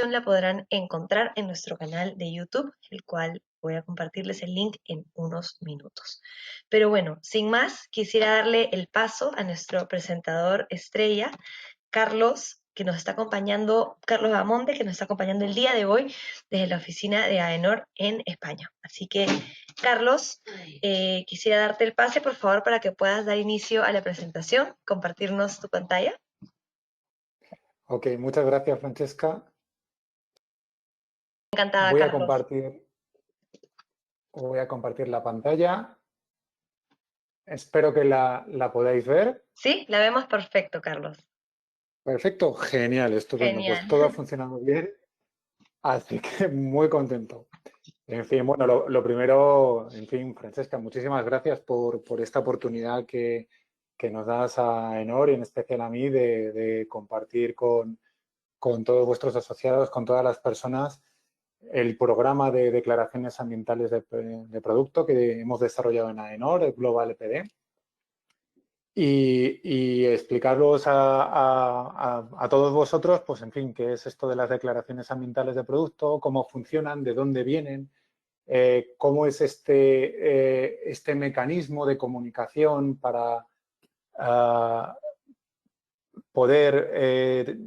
la podrán encontrar en nuestro canal de YouTube, el cual voy a compartirles el link en unos minutos. Pero bueno, sin más, quisiera darle el paso a nuestro presentador estrella, Carlos, que nos está acompañando, Carlos Bamonde, que nos está acompañando el día de hoy desde la oficina de AENOR en España. Así que, Carlos, quisiera darte el pase, por favor, para que puedas dar inicio a la presentación, compartirnos tu pantalla. Ok, muchas gracias, Francesca. Encantada, Voy a Carlos. compartir la pantalla. Espero que la podáis ver. ¿Sí? La vemos perfecto, Carlos. Perfecto, genial, estupendo. Pues Genial. todo ha funcionado bien, así que muy contento. En fin, bueno, lo primero, en fin, Francesca, muchísimas gracias por esta oportunidad que nos das a Enor y en especial a mí de compartir con todos vuestros asociados, con todas las personas, el programa de declaraciones ambientales de producto que hemos desarrollado en AENOR, el Global EPD, y explicaros a todos vosotros, pues en fin, qué es esto de las declaraciones ambientales de producto, cómo funcionan, de dónde vienen, cómo es este mecanismo de comunicación para poder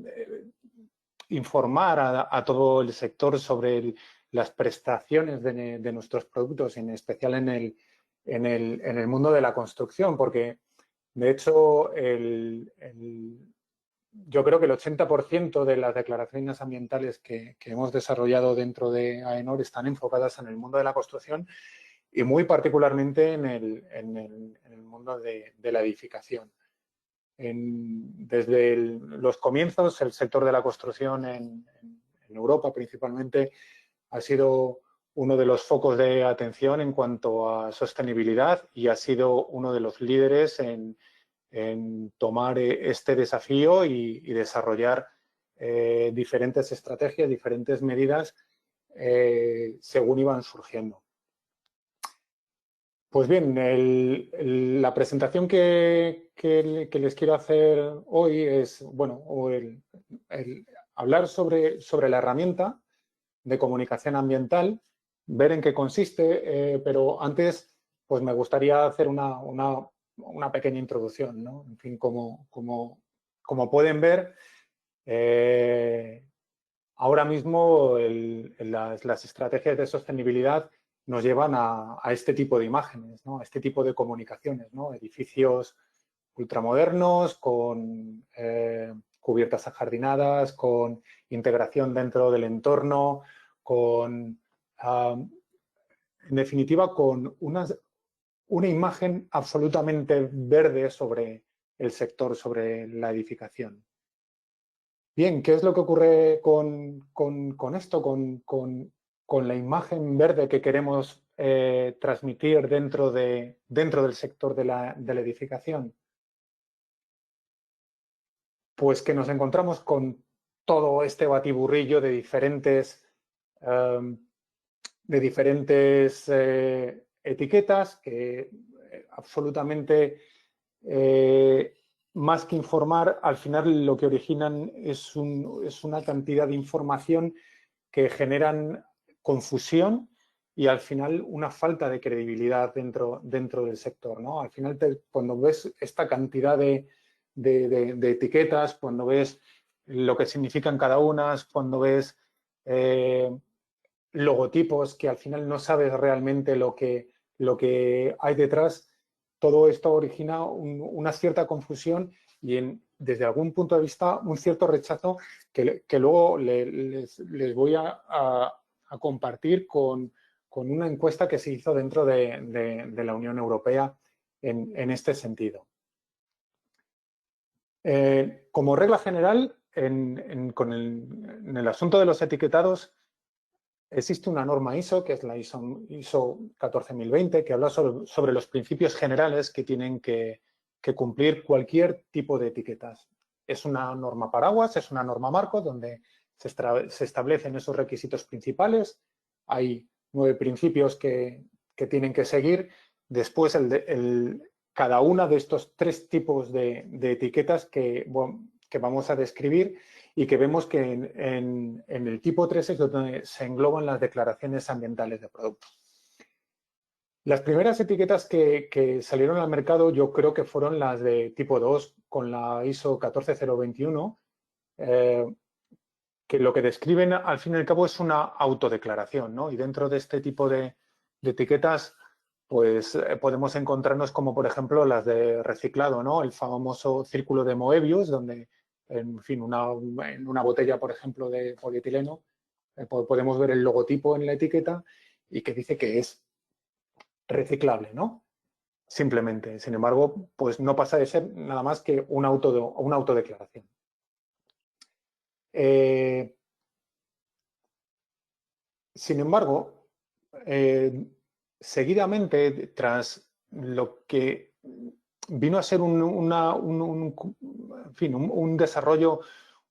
informar a todo el sector sobre las prestaciones de nuestros productos, en especial en el mundo de la construcción, porque de hecho yo creo que el 80% de las declaraciones ambientales que hemos desarrollado dentro de AENOR están enfocadas en el mundo de la construcción y muy particularmente en el mundo de la edificación. Desde los comienzos, el sector de la construcción en Europa principalmente ha sido uno de los focos de atención en cuanto a sostenibilidad y ha sido uno de los líderes en tomar este desafío y desarrollar diferentes estrategias, diferentes medidas según iban surgiendo. Pues bien, la presentación que les quiero hacer hoy es, bueno, hablar sobre la herramienta de comunicación ambiental, ver en qué consiste, pero antes pues me gustaría hacer una pequeña introducción, ¿no? En fin, como pueden ver, ahora mismo las estrategias de sostenibilidad nos llevan a este tipo de imágenes, ¿no? A este tipo de comunicaciones, ¿no? Edificios ultramodernos con cubiertas ajardinadas, con integración dentro del entorno, en definitiva, con una imagen absolutamente verde sobre el sector, sobre la edificación. Bien, ¿qué es lo que ocurre con esto, con la imagen verde que queremos transmitir dentro del sector de la edificación? Pues que nos encontramos con todo este batiburrillo de diferentes etiquetas que absolutamente, más que informar, al final lo que originan es una cantidad de información que generan confusión y al final una falta de credibilidad dentro del sector, ¿no? Al final, cuando ves esta cantidad de etiquetas, cuando ves lo que significan cada una, cuando ves logotipos que al final no sabes realmente lo que hay detrás, todo esto origina una cierta confusión y desde algún punto de vista un cierto rechazo que luego les voy a compartir con una encuesta que se hizo dentro de la Unión Europea en este sentido. Como regla general, en el asunto de los etiquetados, existe una norma ISO, que es la ISO 14020, que habla sobre los principios generales que tienen que cumplir cualquier tipo de etiquetas. Es una norma paraguas, es una norma marco, donde se establecen esos requisitos principales. Hay 9 principios que tienen que seguir. Después, cada una de estos 3 tipos de etiquetas que vamos a describir y que vemos que en el tipo 3 es donde se engloban las declaraciones ambientales de producto. Las primeras etiquetas que salieron al mercado yo creo que fueron las de tipo 2 con la ISO 14021, que lo que describen al fin y al cabo es una autodeclaración, ¿no? Y dentro de este tipo de etiquetas pues podemos encontrarnos como por ejemplo las de reciclado, ¿no? El famoso círculo de Moebius, donde en fin, en una botella, por ejemplo, de polietileno, podemos ver el logotipo en la etiqueta y que dice que es reciclable, ¿no? Simplemente. Sin embargo, pues no pasa de ser nada más que una autodeclaración. Sin embargo, seguidamente, tras lo que vino a ser en fin, un desarrollo,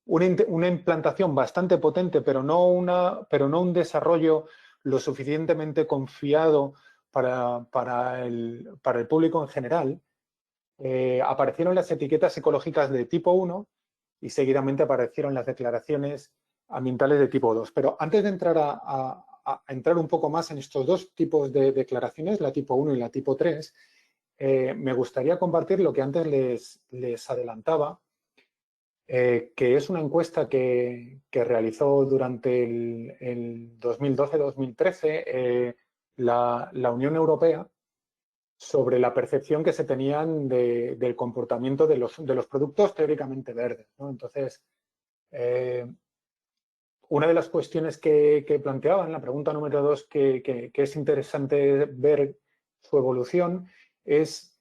una implantación bastante potente, pero no un desarrollo lo suficientemente confiado para el público en general, aparecieron las etiquetas ecológicas de tipo 1 y seguidamente aparecieron las declaraciones ambientales de tipo 2. Pero antes de entrar a entrar un poco más en estos dos tipos de declaraciones, la tipo 1 y la tipo 3, me gustaría compartir lo que antes les adelantaba, que es una encuesta que realizó durante el 2012-2013 la Unión Europea sobre la percepción que se tenían del comportamiento de los productos teóricamente verdes, ¿no? Entonces, una de las cuestiones que planteaban, la pregunta número 2, que es interesante ver su evolución, es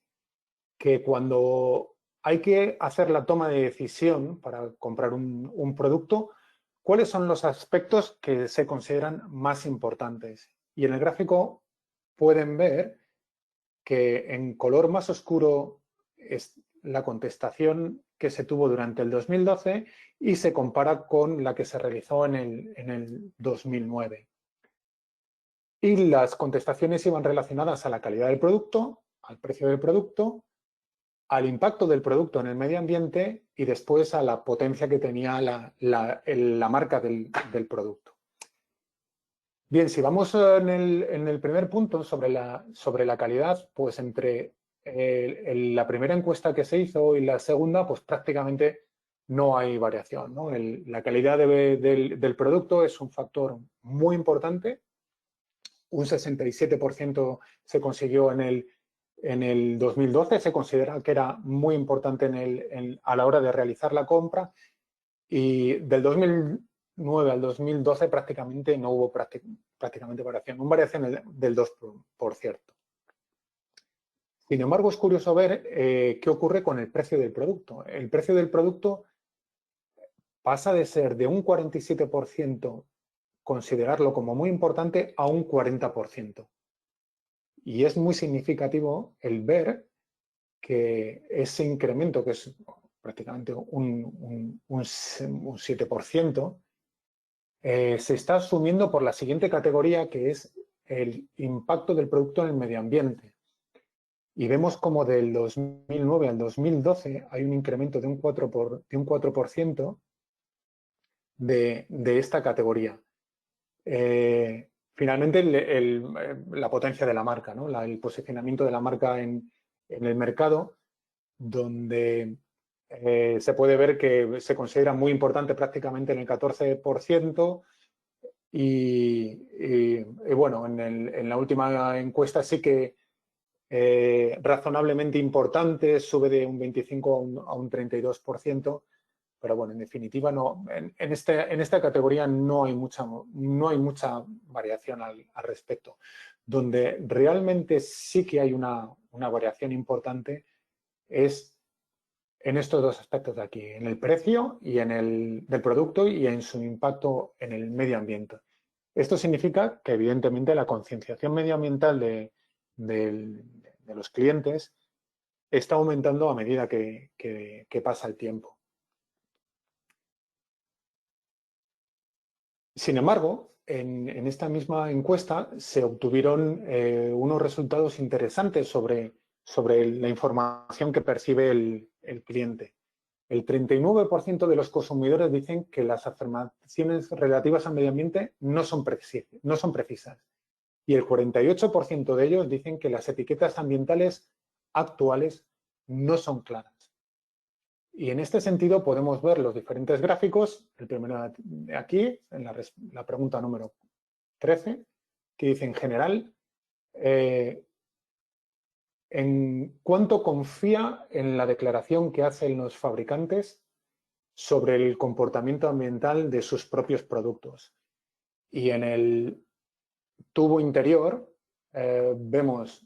que cuando hay que hacer la toma de decisión para comprar un producto, ¿cuáles son los aspectos que se consideran más importantes? Y en el gráfico pueden ver que en color más oscuro es la contestación que se tuvo durante el 2012 y se compara con la que se realizó en el 2009. Y las contestaciones iban relacionadas a la calidad del producto, al precio del producto, al impacto del producto en el medio ambiente y después a la potencia que tenía la marca del producto. Bien, si vamos en el primer punto sobre la calidad, pues entre la primera encuesta que se hizo y la segunda, pues prácticamente no hay variación, ¿no? La calidad del producto es un factor muy importante. Un 67% se consiguió en el 2012, se considera que era muy importante a la hora de realizar la compra, y del 2009 al 2012 prácticamente no hubo prácticamente variación, una variación del 2%. Sin embargo, es curioso ver qué ocurre con el precio del producto. El precio del producto pasa de ser de un 47% considerarlo como muy importante a un 40%. Y es muy significativo el ver que ese incremento, que es prácticamente un 7%, se está asumiendo por la siguiente categoría, que es el impacto del producto en el medio ambiente. Y vemos como del 2009 al 2012 hay un incremento de un 4% de esta categoría. Finalmente, la potencia de la marca, ¿no? El posicionamiento de la marca en el mercado, donde se puede ver que se considera muy importante prácticamente en el 14%, y bueno, en la última encuesta sí que razonablemente importante, sube de un 25 a un 32%, pero bueno, en definitiva no, en esta categoría no hay mucha variación al respecto. Donde realmente sí que hay una variación importante es en estos dos aspectos de aquí, en el precio y del producto y en su impacto en el medio ambiente. Esto significa que evidentemente la concienciación medioambiental de los clientes está aumentando a medida que pasa el tiempo. Sin embargo, en esta misma encuesta se obtuvieron unos resultados interesantes sobre la información que percibe el cliente. el 39% de los consumidores dicen que las afirmaciones relativas al medio ambiente no son precisas. Y el 48% de ellos dicen que las etiquetas ambientales actuales no son claras. Y en este sentido podemos ver los diferentes gráficos. El primero de aquí, en la pregunta número 13, que dice en general, en cuánto confía en la declaración que hacen los fabricantes sobre el comportamiento ambiental de sus propios productos. Y en el tubo interior vemos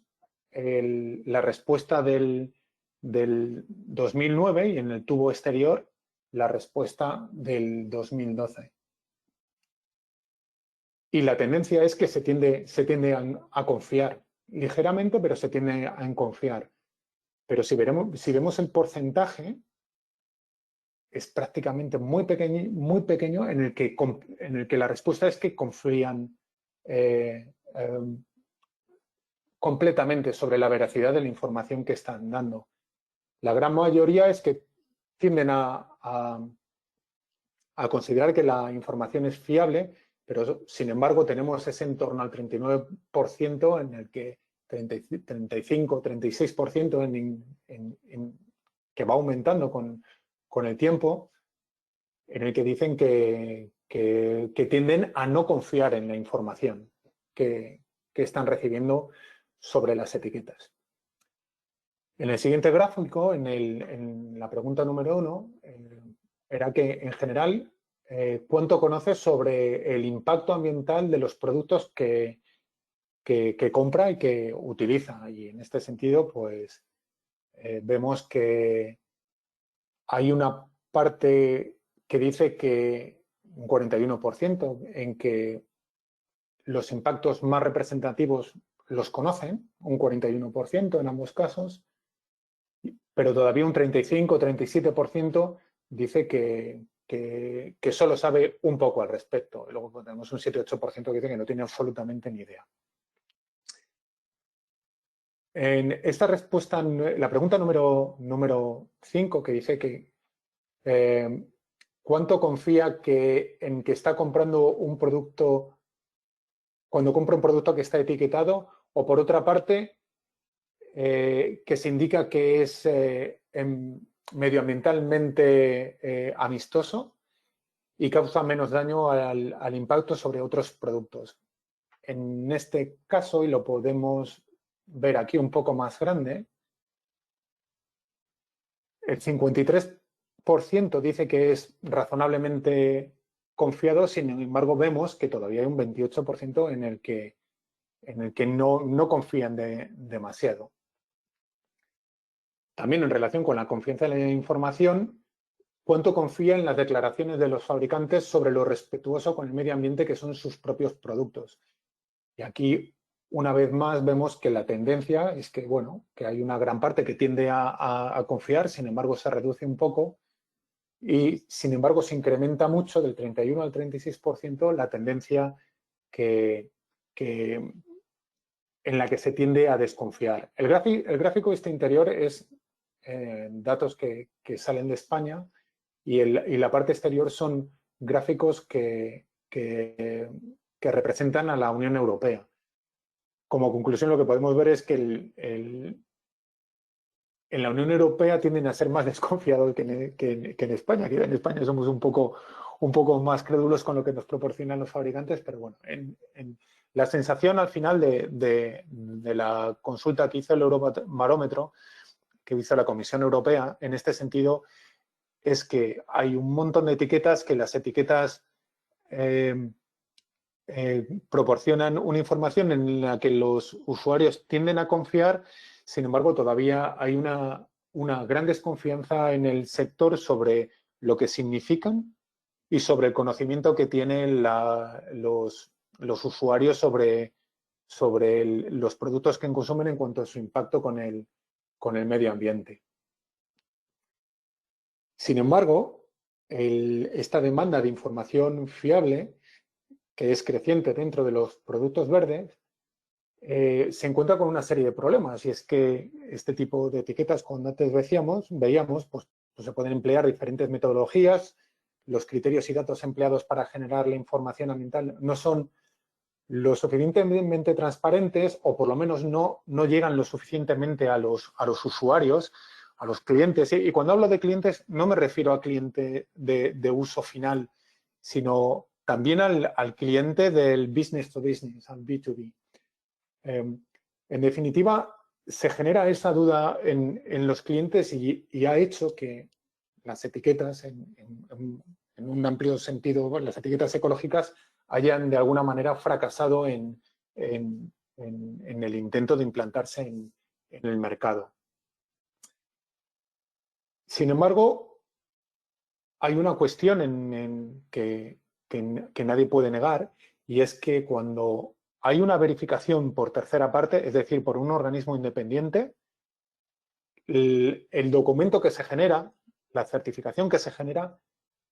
la respuesta del 2009 y en el tubo exterior la respuesta del 2012. Y la tendencia es que se tiende a confiar ligeramente, pero se tiende a confiar. Pero si vemos el porcentaje, es prácticamente muy pequeño en el que la respuesta es que confían completamente sobre la veracidad de la información que están dando. La gran mayoría es que tienden a considerar que la información es fiable, pero sin embargo tenemos ese en torno al 39% en el que 35, 36% que va aumentando con el tiempo, en el que dicen que tienden a no confiar en la información que están recibiendo sobre las etiquetas. En el siguiente gráfico, en la pregunta número 1, era que en general, ¿cuánto conoces sobre el impacto ambiental de los productos que compra y que utiliza? Y en este sentido, pues vemos que hay una parte que dice que un 41% en que los impactos más representativos los conocen, un 41% en ambos casos, pero todavía un 35-37% dice que solo sabe un poco al respecto. Y luego tenemos un 7-8% que dice que no tiene absolutamente ni idea. En esta respuesta, la pregunta número 5, que dice que ¿cuánto confía en que está comprando un producto cuando compra un producto que está etiquetado? O por otra parte, que se indica que es medioambientalmente amistoso y causa menos daño al impacto sobre otros productos. En este caso, y lo podemos ver aquí un poco más grande, el 53% dice que es razonablemente confiado, sin embargo vemos que todavía hay un 28% en el que no confían demasiado. También en relación con la confianza en la información, ¿cuánto confía en las declaraciones de los fabricantes sobre lo respetuoso con el medio ambiente que son sus propios productos? Y aquí, una vez más, vemos que la tendencia es que, bueno, que hay una gran parte que tiende a confiar, sin embargo, se reduce un poco y, sin embargo, se incrementa mucho del 31 al 36% la tendencia en la que se tiende a desconfiar. El gráfico este interior es datos que salen de España y la parte exterior son gráficos que representan a la Unión Europea. Como conclusión, lo que podemos ver es que en la Unión Europea tienden a ser más desconfiados que en España. Que en España somos un poco más crédulos con lo que nos proporcionan los fabricantes, pero bueno, la sensación al final de la consulta que hizo el Eurobarómetro, que hizo la Comisión Europea, en este sentido, es que hay un montón de etiquetas que las etiquetas proporcionan una información en la que los usuarios tienden a confiar, sin embargo, todavía hay una gran desconfianza en el sector sobre lo que significan y sobre el conocimiento que tienen los usuarios sobre los productos que consumen en cuanto a su impacto con el medio ambiente. Sin embargo, esta demanda de información fiable, que es creciente dentro de los productos verdes, se encuentra con una serie de problemas, y es que este tipo de etiquetas, cuando antes veíamos, pues pues se pueden emplear diferentes metodologías. Los criterios y datos empleados para generar la información ambiental no son lo suficientemente transparentes, o por lo menos no llegan lo suficientemente a los usuarios, a los clientes. Y cuando hablo de clientes no me refiero a cliente de uso final, sino también al cliente del business to business, al B2B. En definitiva, se genera esa duda en los clientes y ha hecho que las etiquetas, en un amplio sentido, las etiquetas ecológicas hayan de alguna manera fracasado en el intento de implantarse en el mercado. Sin embargo, hay una cuestión que nadie puede negar, y es que cuando hay una verificación por tercera parte, es decir, por un organismo independiente, el documento que se genera, la certificación que se genera,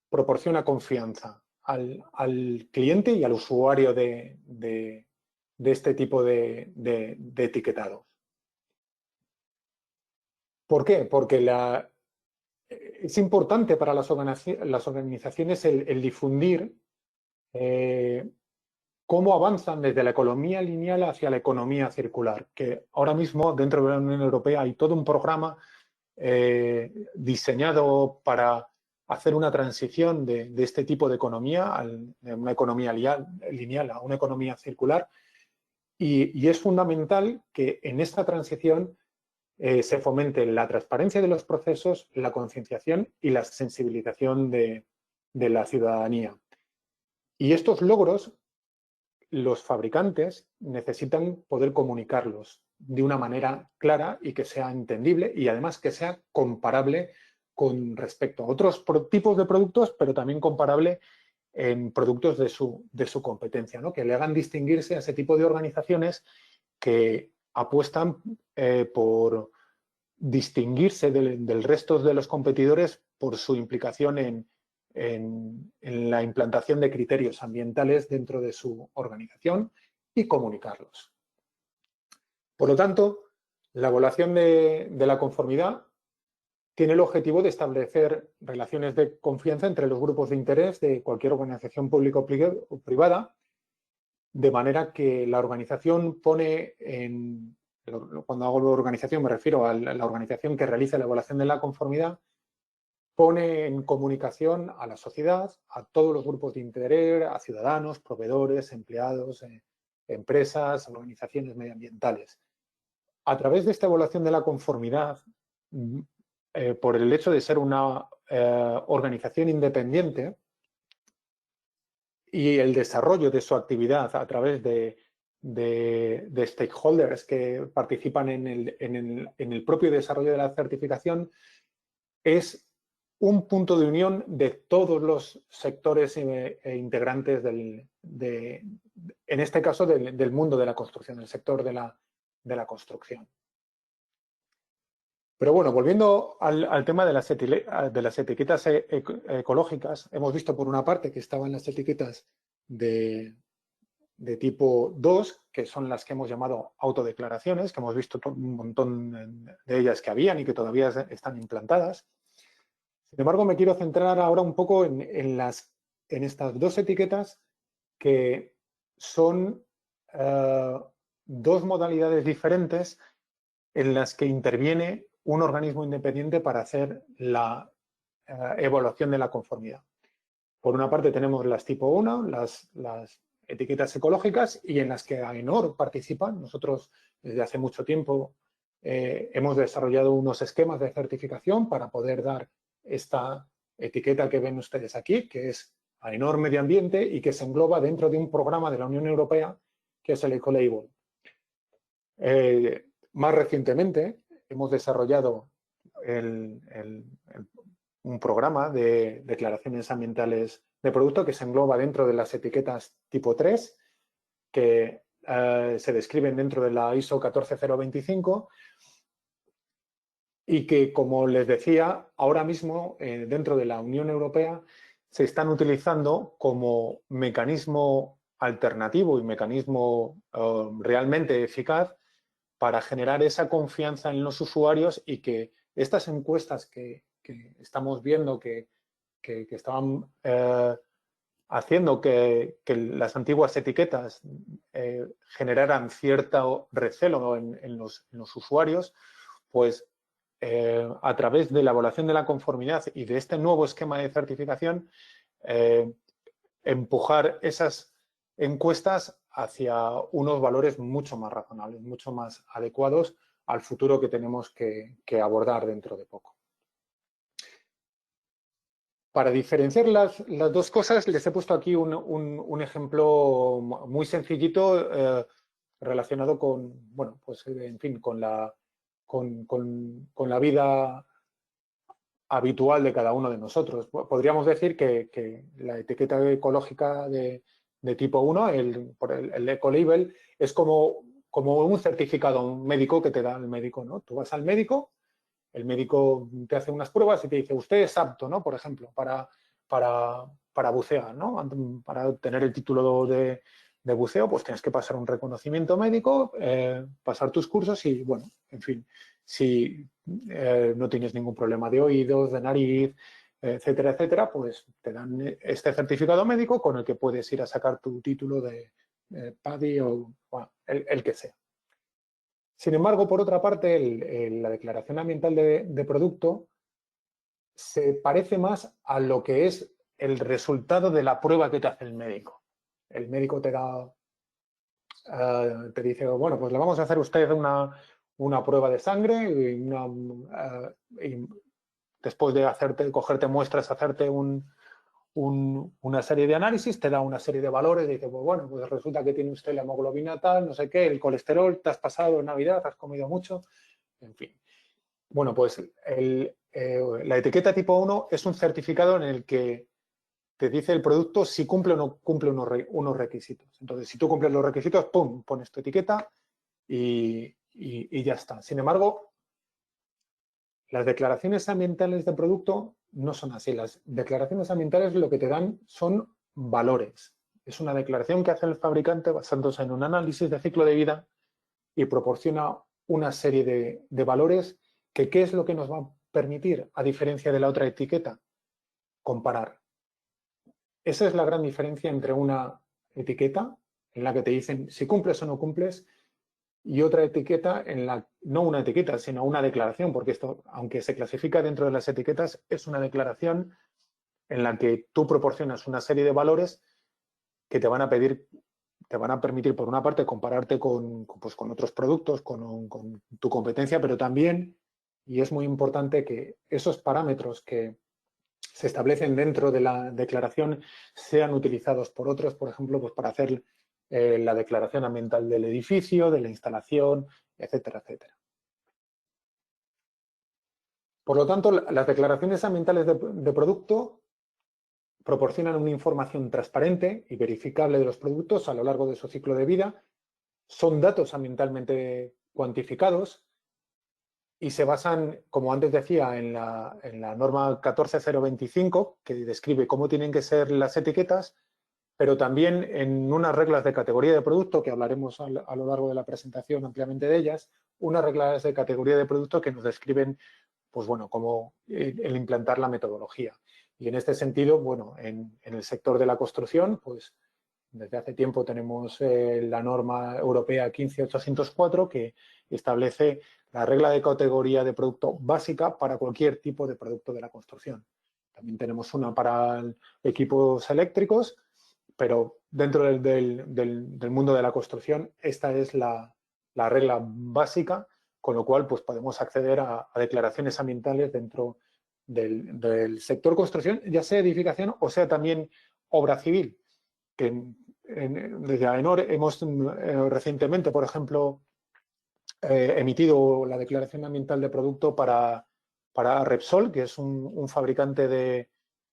proporciona confianza al cliente y al usuario de este tipo de etiquetados. ¿Por qué? Porque es importante para las organizaciones el difundir cómo avanzan desde la economía lineal hacia la economía circular, que ahora mismo dentro de la Unión Europea hay todo un programa diseñado para hacer una transición de este tipo de economía, de una economía lineal a una economía circular, y es fundamental que en esta transición se fomente la transparencia de los procesos, la concienciación y la sensibilización de la ciudadanía. Y estos logros, los fabricantes necesitan poder comunicarlos de una manera clara y que sea entendible, y además que sea comparable con respecto a otros tipos de productos, pero también comparable en productos de su competencia, ¿no? Que le hagan distinguirse a ese tipo de organizaciones que apuestan por distinguirse del resto de los competidores por su implicación en la implantación de criterios ambientales dentro de su organización y comunicarlos. Por lo tanto, la evaluación de la conformidad tiene el objetivo de establecer relaciones de confianza entre los grupos de interés de cualquier organización pública o privada, de manera que la organización pone cuando hago de organización me refiero a la organización que realiza la evaluación de la conformidad, pone en comunicación a la sociedad, a todos los grupos de interés, a ciudadanos, proveedores, empleados, empresas, organizaciones medioambientales. A través de esta evaluación de la conformidad, por el hecho de ser una organización independiente y el desarrollo de su actividad a través de stakeholders que participan en el propio desarrollo de la certificación, es un punto de unión de todos los sectores integrantes en este caso del mundo de la construcción, del sector de la construcción. Pero bueno, volviendo al tema de las etiquetas ecológicas, hemos visto por una parte que estaban las etiquetas de tipo 2, que son las que hemos llamado autodeclaraciones, que hemos visto un montón de ellas que habían y que todavía están implantadas. Sin embargo, me quiero centrar ahora un poco en estas dos etiquetas que son dos modalidades diferentes en las que interviene un organismo independiente para hacer la evaluación de la conformidad. Por una parte tenemos las tipo 1, las etiquetas ecológicas, y en las que AENOR participa. Nosotros desde hace mucho tiempo hemos desarrollado unos esquemas de certificación para poder dar esta etiqueta que ven ustedes aquí, que es AENOR Medio Ambiente y que se engloba dentro de un programa de la Unión Europea que es el Ecolabel. Más recientemente hemos desarrollado un programa de declaraciones ambientales de producto que se engloba dentro de las etiquetas tipo 3, que se describen dentro de la ISO 14025 y que, como les decía, ahora mismo dentro de la Unión Europea se están utilizando como mecanismo alternativo y mecanismo realmente eficaz para generar esa confianza en los usuarios y que estas encuestas que estamos viendo que estaban haciendo que las antiguas etiquetas generaran cierto recelo en los usuarios, pues a través de la evaluación de la conformidad y de este nuevo esquema de certificación, empujar esas encuestas hacia unos valores mucho más razonables, mucho más adecuados al futuro que tenemos que abordar dentro de poco. Para diferenciar las dos cosas, les he puesto aquí un ejemplo muy sencillito relacionado con, bueno, pues en fin, con la vida habitual de cada uno de nosotros. Podríamos decir que la etiqueta ecológica de tipo 1, el ecolabel, es como un certificado médico que te da el médico, ¿no? Tú vas al médico, el médico te hace unas pruebas y te dice, usted es apto, ¿no? Por ejemplo, para bucear, ¿no? Para obtener el título de buceo, pues tienes que pasar un reconocimiento médico, pasar tus cursos y, bueno, en fin, si no tienes ningún problema de oídos, de nariz, etcétera, etcétera, pues te dan este certificado médico con el que puedes ir a sacar tu título de PADI o bueno, el que sea. Sin embargo, por otra parte, la declaración ambiental de producto se parece más a lo que es el resultado de la prueba que te hace el médico. El médico te dice, bueno, pues le vamos a hacer a usted una prueba de sangre y después de cogerte muestras, hacerte una serie de análisis, te da una serie de valores y dice, pues bueno, pues resulta que tiene usted la hemoglobina tal, no sé qué, el colesterol, te has pasado en Navidad, has comido mucho, en fin. Bueno, pues la etiqueta tipo 1 es un certificado en el que te dice el producto si cumple o no cumple unos requisitos. Entonces, si tú cumples los requisitos, ¡pum!, pones tu etiqueta y ya está. Sin embargo, las declaraciones ambientales de producto no son así. Las declaraciones ambientales lo que te dan son valores. Es una declaración que hace el fabricante basándose en un análisis de ciclo de vida y proporciona una serie de valores que ¿qué es lo que nos va a permitir, a diferencia de la otra etiqueta? Comparar. Esa es la gran diferencia entre una etiqueta en la que te dicen si cumples o no cumples y otra etiqueta en la, no una etiqueta, sino una declaración, porque esto, aunque se clasifica dentro de las etiquetas, es una declaración en la que tú proporcionas una serie de valores que te van a permitir, por una parte, compararte con otros productos, con tu competencia, pero también, y es muy importante, que esos parámetros que se establecen dentro de la declaración sean utilizados por otros, por ejemplo, pues para hacer la declaración ambiental del edificio, de la instalación, etcétera, etcétera. Por lo tanto, las declaraciones ambientales de producto proporcionan una información transparente y verificable de los productos a lo largo de su ciclo de vida, son datos ambientalmente cuantificados y se basan, como antes decía, en la norma 14025, que describe cómo tienen que ser las etiquetas, pero también en unas reglas de categoría de producto, que hablaremos a lo largo de la presentación ampliamente de ellas, unas reglas de categoría de producto que nos describen, pues bueno, cómo el implantar la metodología. Y en este sentido, bueno, en el sector de la construcción, pues desde hace tiempo tenemos la norma europea 15804 que establece la regla de categoría de producto básica para cualquier tipo de producto de la construcción. También tenemos una para equipos eléctricos, pero dentro del mundo de la construcción esta es la regla básica, con lo cual pues podemos acceder a declaraciones ambientales dentro del sector construcción, ya sea edificación o sea también obra civil. Que desde AENOR hemos recientemente, por ejemplo, emitido la declaración ambiental de producto para Repsol, que es un fabricante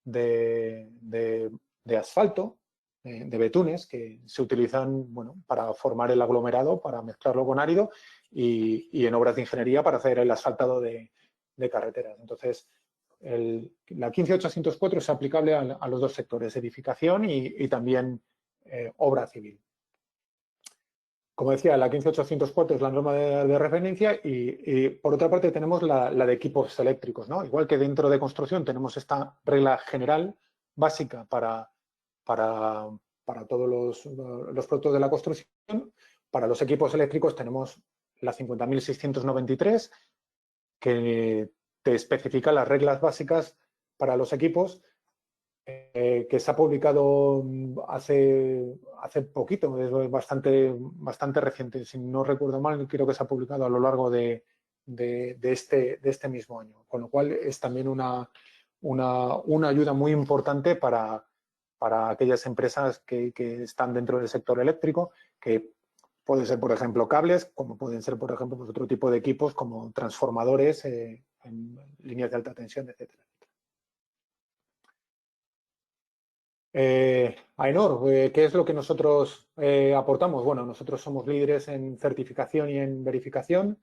de asfalto, de betunes, que se utilizan, bueno, para formar el aglomerado, para mezclarlo con árido y en obras de ingeniería para hacer el asfaltado de carreteras. Entonces, la 15804 es aplicable a los dos sectores, edificación y también obra civil. como decía, la 15804 es la norma de referencia y, por otra parte tenemos la de equipos eléctricos, ¿no? Igual que dentro de construcción tenemos esta regla general básica para todos los productos de la construcción. Para los equipos eléctricos tenemos la 50.693, que te especifica las reglas básicas para los equipos, que se ha publicado hace poquito, es bastante reciente. Si no recuerdo mal, creo que se ha publicado a lo largo de este mismo año, con lo cual es también una ayuda muy importante para aquellas empresas que están dentro del sector eléctrico, que pueden ser, por ejemplo, cables, como pueden ser, por ejemplo, pues otro tipo de equipos como transformadores, en líneas de alta tensión, etcétera. Ainhoa, ¿qué es lo que nosotros aportamos? Bueno, nosotros somos líderes en certificación y en verificación.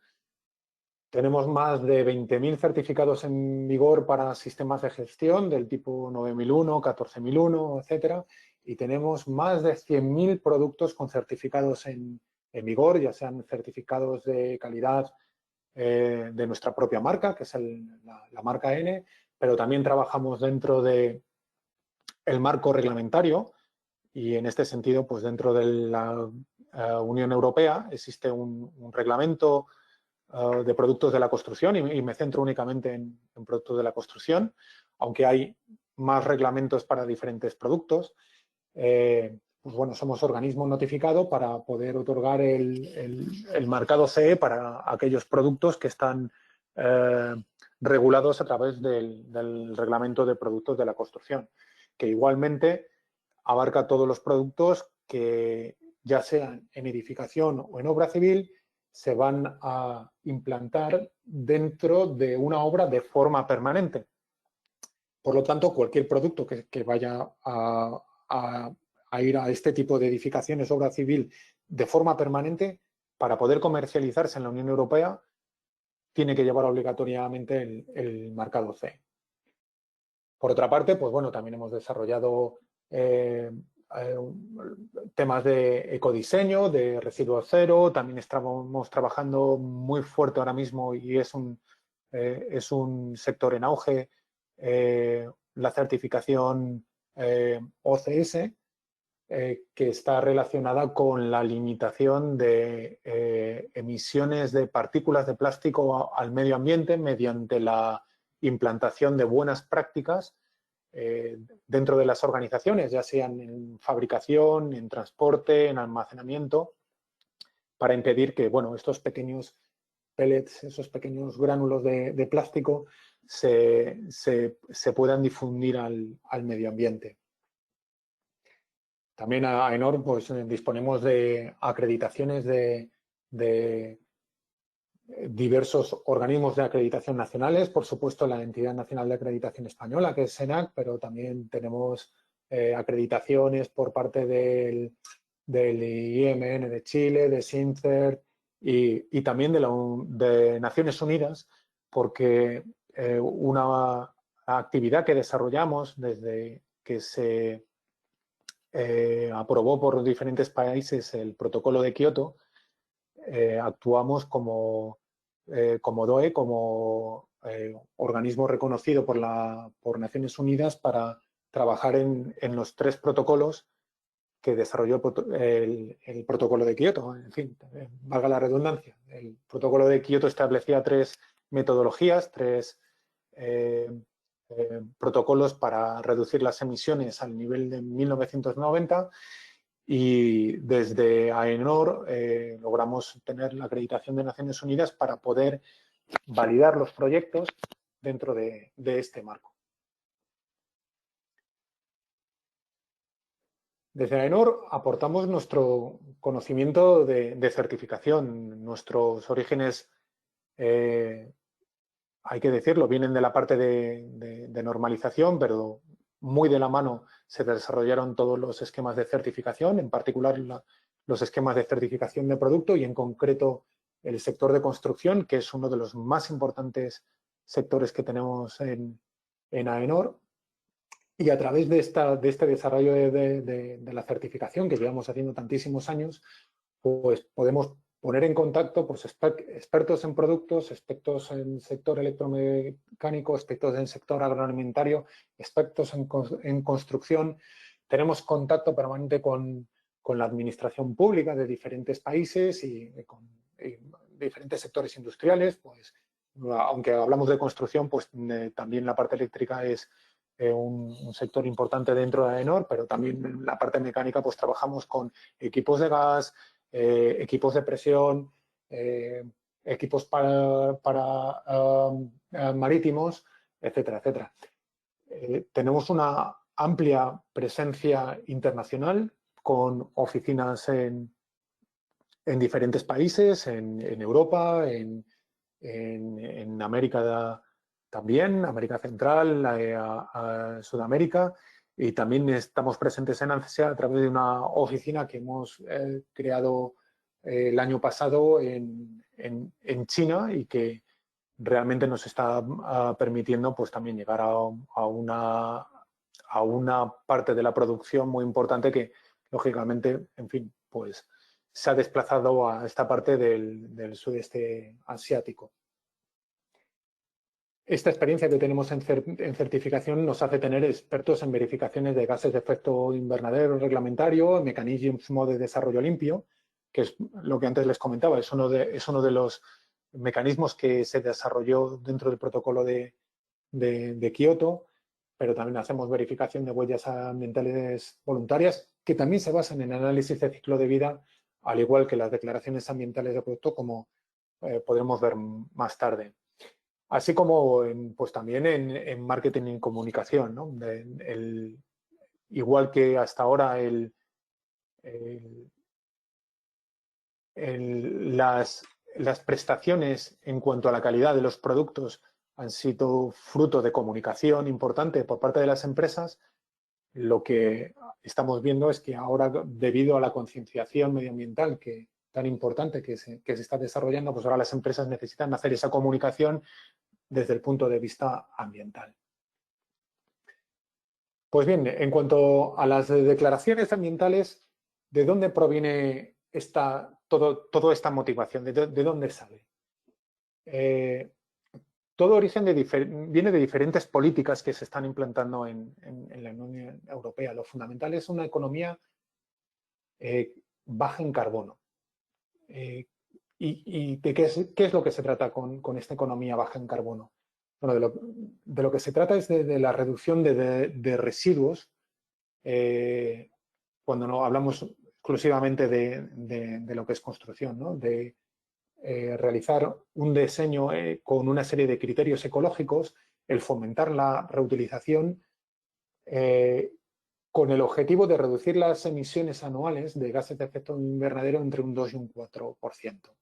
Tenemos más de 20.000 certificados en vigor para sistemas de gestión del tipo 9001, 14001, etcétera. Y tenemos más de 100.000 productos con certificados en vigor, ya sean certificados de calidad de nuestra propia marca, que es la marca N, pero también trabajamos dentro de el marco reglamentario y en este sentido, pues dentro de la Unión Europea existe un reglamento de productos de la construcción y me centro únicamente en productos de la construcción, aunque hay más reglamentos para diferentes productos. Pues bueno, somos organismo notificado para poder otorgar el marcado CE para aquellos productos que están regulados a través del reglamento de productos de la construcción, que igualmente abarca todos los productos que, ya sean en edificación o en obra civil, se van a implantar dentro de una obra de forma permanente. Por lo tanto, cualquier producto que vaya a ir a este tipo de edificaciones, obra civil, de forma permanente, para poder comercializarse en la Unión Europea, tiene que llevar obligatoriamente el marcado CE. Por otra parte, pues bueno, también hemos desarrollado temas de ecodiseño, de residuo cero. También estamos trabajando muy fuerte ahora mismo y es un sector en auge, la certificación OCS, que está relacionada con la limitación de emisiones de partículas de plástico al medio ambiente mediante la implantación de buenas prácticas dentro de las organizaciones, ya sean en fabricación, en transporte, en almacenamiento, para impedir que, bueno, estos pequeños pellets, esos pequeños gránulos de plástico se puedan difundir al medio ambiente. También a AENOR pues, disponemos de acreditaciones de diversos organismos de acreditación nacionales, por supuesto la Entidad Nacional de Acreditación Española, que es SENAC, pero también tenemos acreditaciones por parte del IMN de Chile, de SINCERT y también de Naciones Unidas, porque una actividad que desarrollamos desde que se aprobó por diferentes países el protocolo de Kioto, actuamos como DOE, como organismo reconocido por Naciones Unidas para trabajar en los 3 protocolos que desarrolló el protocolo de Kioto. En fin, valga la redundancia. El protocolo de Kioto establecía 3 metodologías, 3 protocolos para reducir las emisiones al nivel de 1990 y desde AENOR logramos tener la acreditación de Naciones Unidas para poder validar los proyectos dentro de este marco. Desde AENOR aportamos nuestro conocimiento de certificación. Nuestros orígenes, hay que decirlo, vienen de la parte de normalización, pero muy de la mano se desarrollaron todos los esquemas de certificación, en particular los esquemas de certificación de producto y en concreto el sector de construcción, que es uno de los más importantes sectores que tenemos en AENOR. Y a través de este desarrollo de la certificación que llevamos haciendo tantísimos años, pues podemos poner en contacto pues, expertos en productos, expertos en sector electromecánico, expertos en sector agroalimentario, expertos en construcción. Tenemos contacto permanente con la administración pública de diferentes países y con diferentes sectores industriales. Pues, aunque hablamos de construcción, pues también la parte eléctrica es un sector importante dentro de AENOR, pero también en la parte mecánica pues trabajamos con equipos de gas, equipos de presión, equipos para marítimos, etcétera, etcétera. Tenemos una amplia presencia internacional con oficinas en diferentes países, en Europa, en América también, América Central, Sudamérica, y también estamos presentes en Asia a través de una oficina que hemos creado el año pasado en China y que realmente nos está permitiendo pues también llegar a una parte de la producción muy importante que lógicamente, en fin, pues se ha desplazado a esta parte del sudeste asiático. Esta experiencia que tenemos en certificación nos hace tener expertos en verificaciones de gases de efecto invernadero reglamentario, mecanismos de desarrollo limpio, que es lo que antes les comentaba, es uno de los mecanismos que se desarrolló dentro del protocolo de Kioto, pero también hacemos verificación de huellas ambientales voluntarias, que también se basan en análisis de ciclo de vida, al igual que las declaraciones ambientales de producto, como podremos ver más tarde. Así como pues también en marketing y comunicación, ¿no? Igual que hasta ahora las prestaciones en cuanto a la calidad de los productos han sido fruto de comunicación importante por parte de las empresas, lo que estamos viendo es que ahora, debido a la concienciación medioambiental tan importante que se está desarrollando, pues ahora las empresas necesitan hacer esa comunicación desde el punto de vista ambiental. Pues bien, en cuanto a las declaraciones ambientales, ¿de dónde proviene toda esta motivación? ¿De dónde sale? Todo origen viene de diferentes políticas que se están implantando en la Unión Europea. Lo fundamental es una economía baja en carbono. ¿Y qué es lo que se trata con esta economía baja en carbono? Bueno, de lo que se trata es de la reducción de residuos, cuando no hablamos exclusivamente de lo que es construcción, ¿no? De realizar un diseño con una serie de criterios ecológicos, el fomentar la reutilización, con el objetivo de reducir las emisiones anuales de gases de efecto invernadero entre un 2 y un 4%.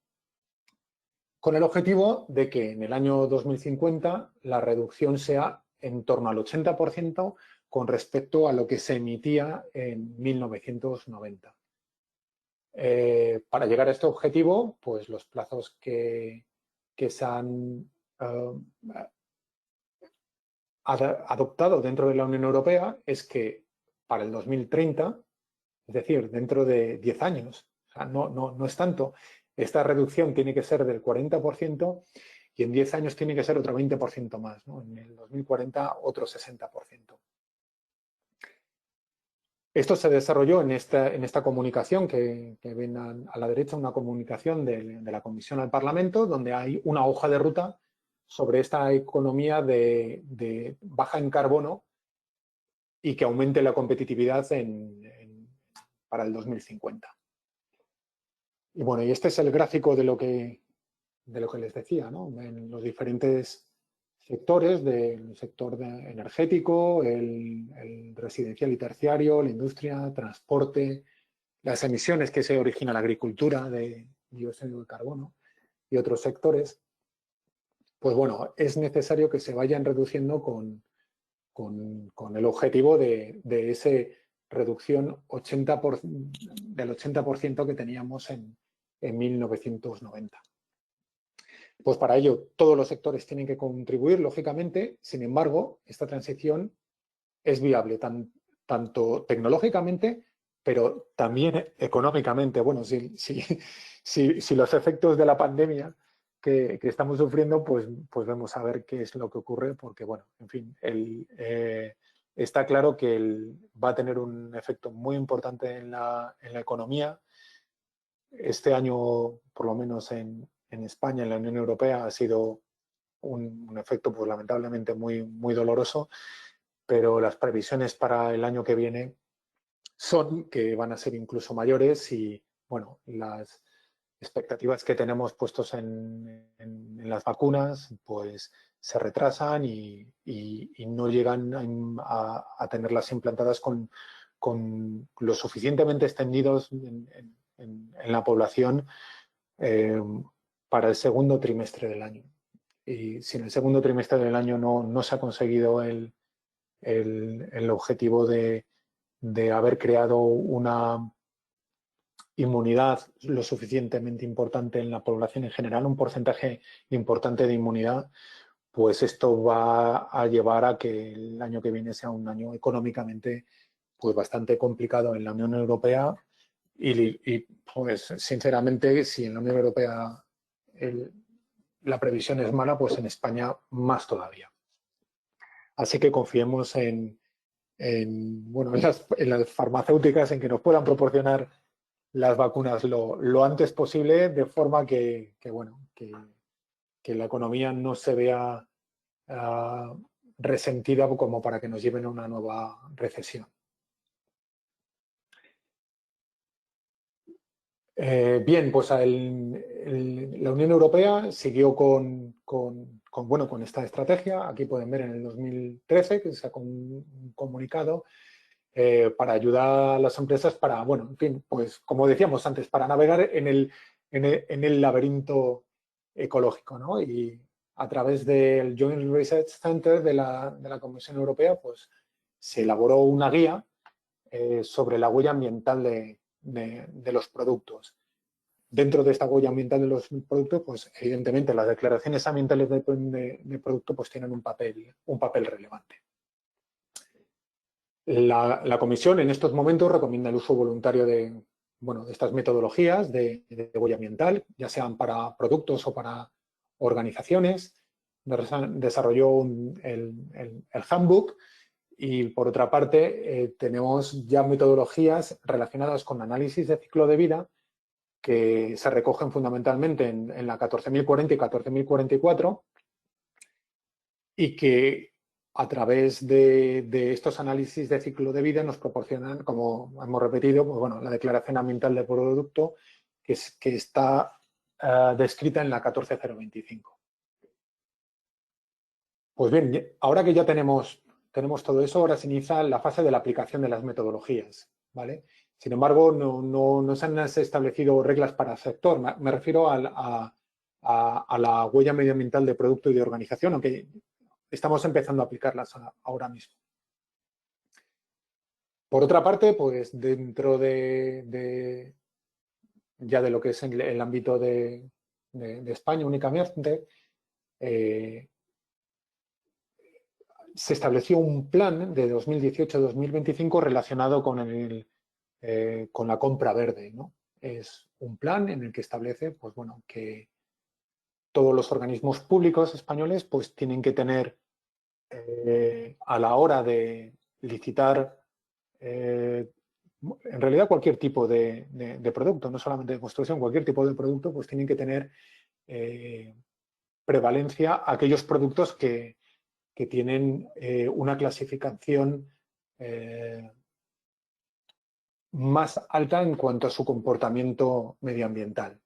Con el objetivo de que en el año 2050 la reducción sea en torno al 80% con respecto a lo que se emitía en 1990. Para llegar a este objetivo, pues los plazos que se han adoptado dentro de la Unión Europea es que para el 2030, es decir, dentro de 10 años, o sea, no es tanto, esta reducción tiene que ser del 40% y en 10 años tiene que ser otro 20% más, ¿no? En el 2040 otro 60%. Esto se desarrolló en esta comunicación que ven a la derecha, una comunicación de la Comisión al Parlamento, donde hay una hoja de ruta sobre esta economía de baja en carbono y que aumente la competitividad para el 2050. Y bueno, y este es el gráfico de lo que les decía, ¿no? En los diferentes sectores, del sector energético, el residencial y terciario, la industria, transporte, las emisiones que se originan en la agricultura de dióxido de carbono y otros sectores, pues bueno, es necesario que se vayan reduciendo con el objetivo de esa reducción del 80% que teníamos en 1990. Pues para ello todos los sectores tienen que contribuir, lógicamente. Sin embargo, esta transición es viable tanto tecnológicamente, pero también económicamente. Bueno, si los efectos de la pandemia que estamos sufriendo, pues vemos a ver qué es lo que ocurre, porque, bueno, en fin, está claro que va a tener un efecto muy importante en la economía. Este año, por lo menos en España, en la Unión Europea, ha sido un efecto, pues lamentablemente, muy doloroso, pero las previsiones para el año que viene son que van a ser incluso mayores y, bueno, las expectativas que tenemos puestos en las vacunas, pues se retrasan y no llegan a tenerlas implantadas con lo suficientemente extendidos en la población eh, para el segundo trimestre del año. Y si en el segundo trimestre del año no se ha conseguido el objetivo de haber creado una inmunidad lo suficientemente importante en la población en general, un porcentaje importante de inmunidad, pues esto va a llevar a que el año que viene sea un año económicamente pues bastante complicado en la Unión Europea y pues sinceramente si en la Unión Europea la previsión es mala, pues en España más todavía. Así que confiemos bueno, en las farmacéuticas, en que nos puedan proporcionar las vacunas lo antes posible, de forma bueno, que la economía no se vea resentida como para que nos lleven a una nueva recesión. Bien, pues la Unión Europea siguió bueno, con esta estrategia. Aquí pueden ver en el 2013 que se ha comunicado para ayudar a las empresas para, bueno, en fin, pues como decíamos antes, para navegar en el laberinto ecológico, ¿no? Y a través del Joint Research Center de la Comisión Europea, pues se elaboró una guía sobre la huella ambiental de los productos. Dentro de esta huella ambiental de los productos, pues evidentemente las declaraciones ambientales de producto pues tienen un papel relevante. La Comisión en estos momentos recomienda el uso voluntario de estas metodologías de huella ambiental, ya sean para productos o para organizaciones. Desarrolló el handbook y, por otra parte, tenemos ya metodologías relacionadas con análisis de ciclo de vida que se recogen fundamentalmente en la 14.040 y 14.044 y que a través de estos análisis de ciclo de vida nos proporcionan, como hemos repetido, pues bueno, la declaración ambiental del producto que está descrita en la 14025. Pues bien, ahora que ya tenemos todo eso, ahora se inicia la fase de la aplicación de las metodologías, ¿vale? Sin embargo, no se han establecido reglas para el sector. Me refiero a la huella medioambiental de producto y de organización, aunque estamos empezando a aplicarlas ahora mismo. Por otra parte, pues dentro ya de lo que es el ámbito de España únicamente, se estableció un plan de 2018-2025 relacionado con la compra verde, ¿no? Es un plan en el que establece, pues bueno, que todos los organismos públicos españoles pues tienen que tener a la hora de licitar en realidad cualquier tipo de producto, no solamente de construcción, cualquier tipo de producto, pues tienen que tener prevalencia aquellos productos que tienen una clasificación más alta en cuanto a su comportamiento medioambiental.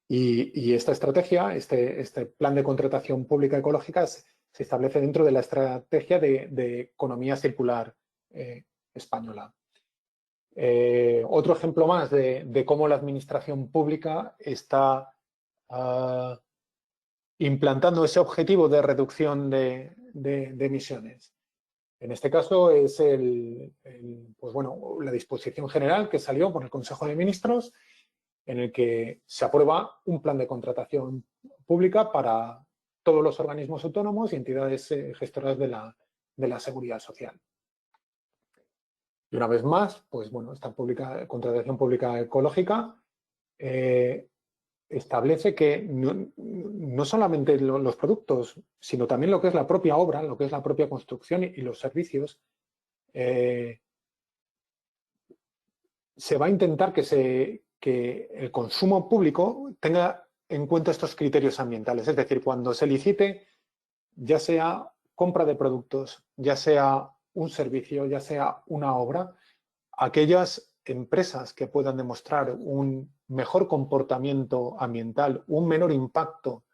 Y esta estrategia, este plan de contratación pública ecológica se establece dentro de la estrategia de economía circular española. Otro ejemplo más de cómo la administración pública está implantando ese objetivo de reducción de emisiones. En este caso es pues bueno, la disposición general que salió por el Consejo de Ministros, en el que se aprueba un plan de contratación pública para todos los organismos autónomos y entidades gestoras de la seguridad social. Y una vez más, pues bueno, esta contratación pública ecológica establece que no solamente los productos, sino también lo que es la propia obra, lo que es la propia construcción y los servicios, se va a intentar que el consumo público tenga en cuenta estos criterios ambientales. Es decir, cuando se licite, ya sea compra de productos, ya sea un servicio, ya sea una obra, aquellas empresas que puedan demostrar un mejor comportamiento ambiental, un menor impacto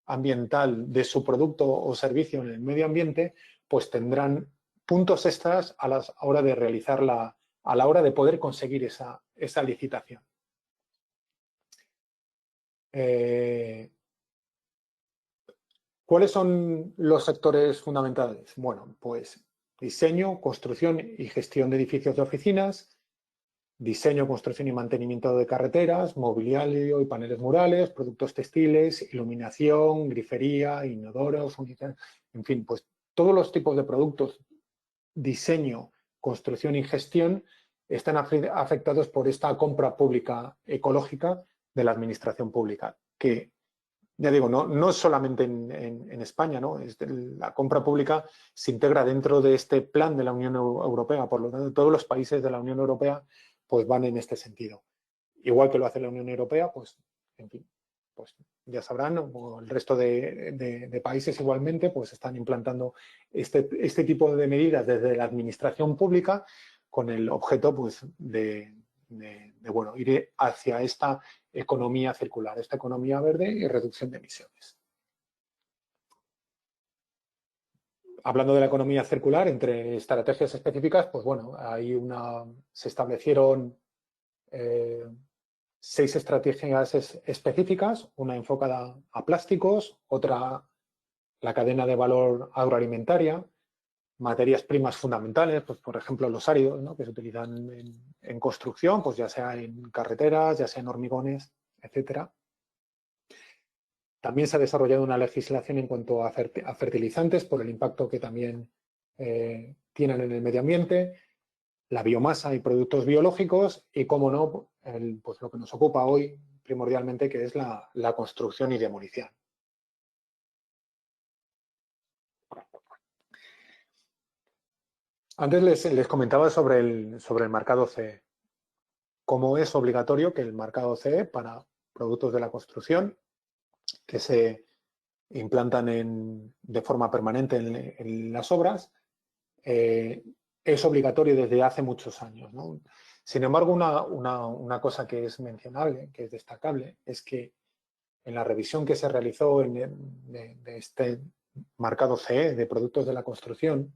ambiental de su producto o servicio en el medio ambiente, pues tendrán puntos extras a la hora de realizar a la hora de poder conseguir esa licitación. ¿Cuáles son los sectores fundamentales? Bueno, pues diseño, construcción y gestión de edificios de oficinas, diseño, construcción y mantenimiento de carreteras, mobiliario y paneles murales, productos textiles, iluminación, grifería, inodoros, en fin, pues todos los tipos de productos, diseño, construcción y gestión están afectados por esta compra pública ecológica de la administración pública, que ya digo, no solamente en España, ¿no? La compra pública se integra dentro de este plan de la Unión Europea, por lo tanto, todos los países de la Unión Europea pues van en este sentido. Igual que lo hace la Unión Europea, pues, en fin, pues ya sabrán, o el resto de países igualmente, pues están implantando este tipo de medidas desde la administración pública con el objeto, pues, bueno, ir hacia esta economía circular, esta economía verde y reducción de emisiones. Hablando de la economía circular, entre estrategias específicas, pues bueno, se establecieron 6 estrategias específicas, una enfocada a plásticos, otra la cadena de valor agroalimentaria, materias primas fundamentales, pues por ejemplo los áridos, ¿no? Que se utilizan en construcción, pues ya sea en carreteras, ya sea en hormigones, etcétera. También se ha desarrollado una legislación en cuanto a fertilizantes por el impacto que también tienen en el medio ambiente, la biomasa y productos biológicos y, cómo no, pues lo que nos ocupa hoy primordialmente, que es la construcción y demolición. Antes les comentaba sobre el marcado CE. Cómo es obligatorio que el marcado CE para productos de la construcción que se implantan de forma permanente en las obras, es obligatorio desde hace muchos años, ¿no? Sin embargo, una cosa que es mencionable, que es destacable, es que en la revisión que se realizó de este marcado CE de productos de la construcción,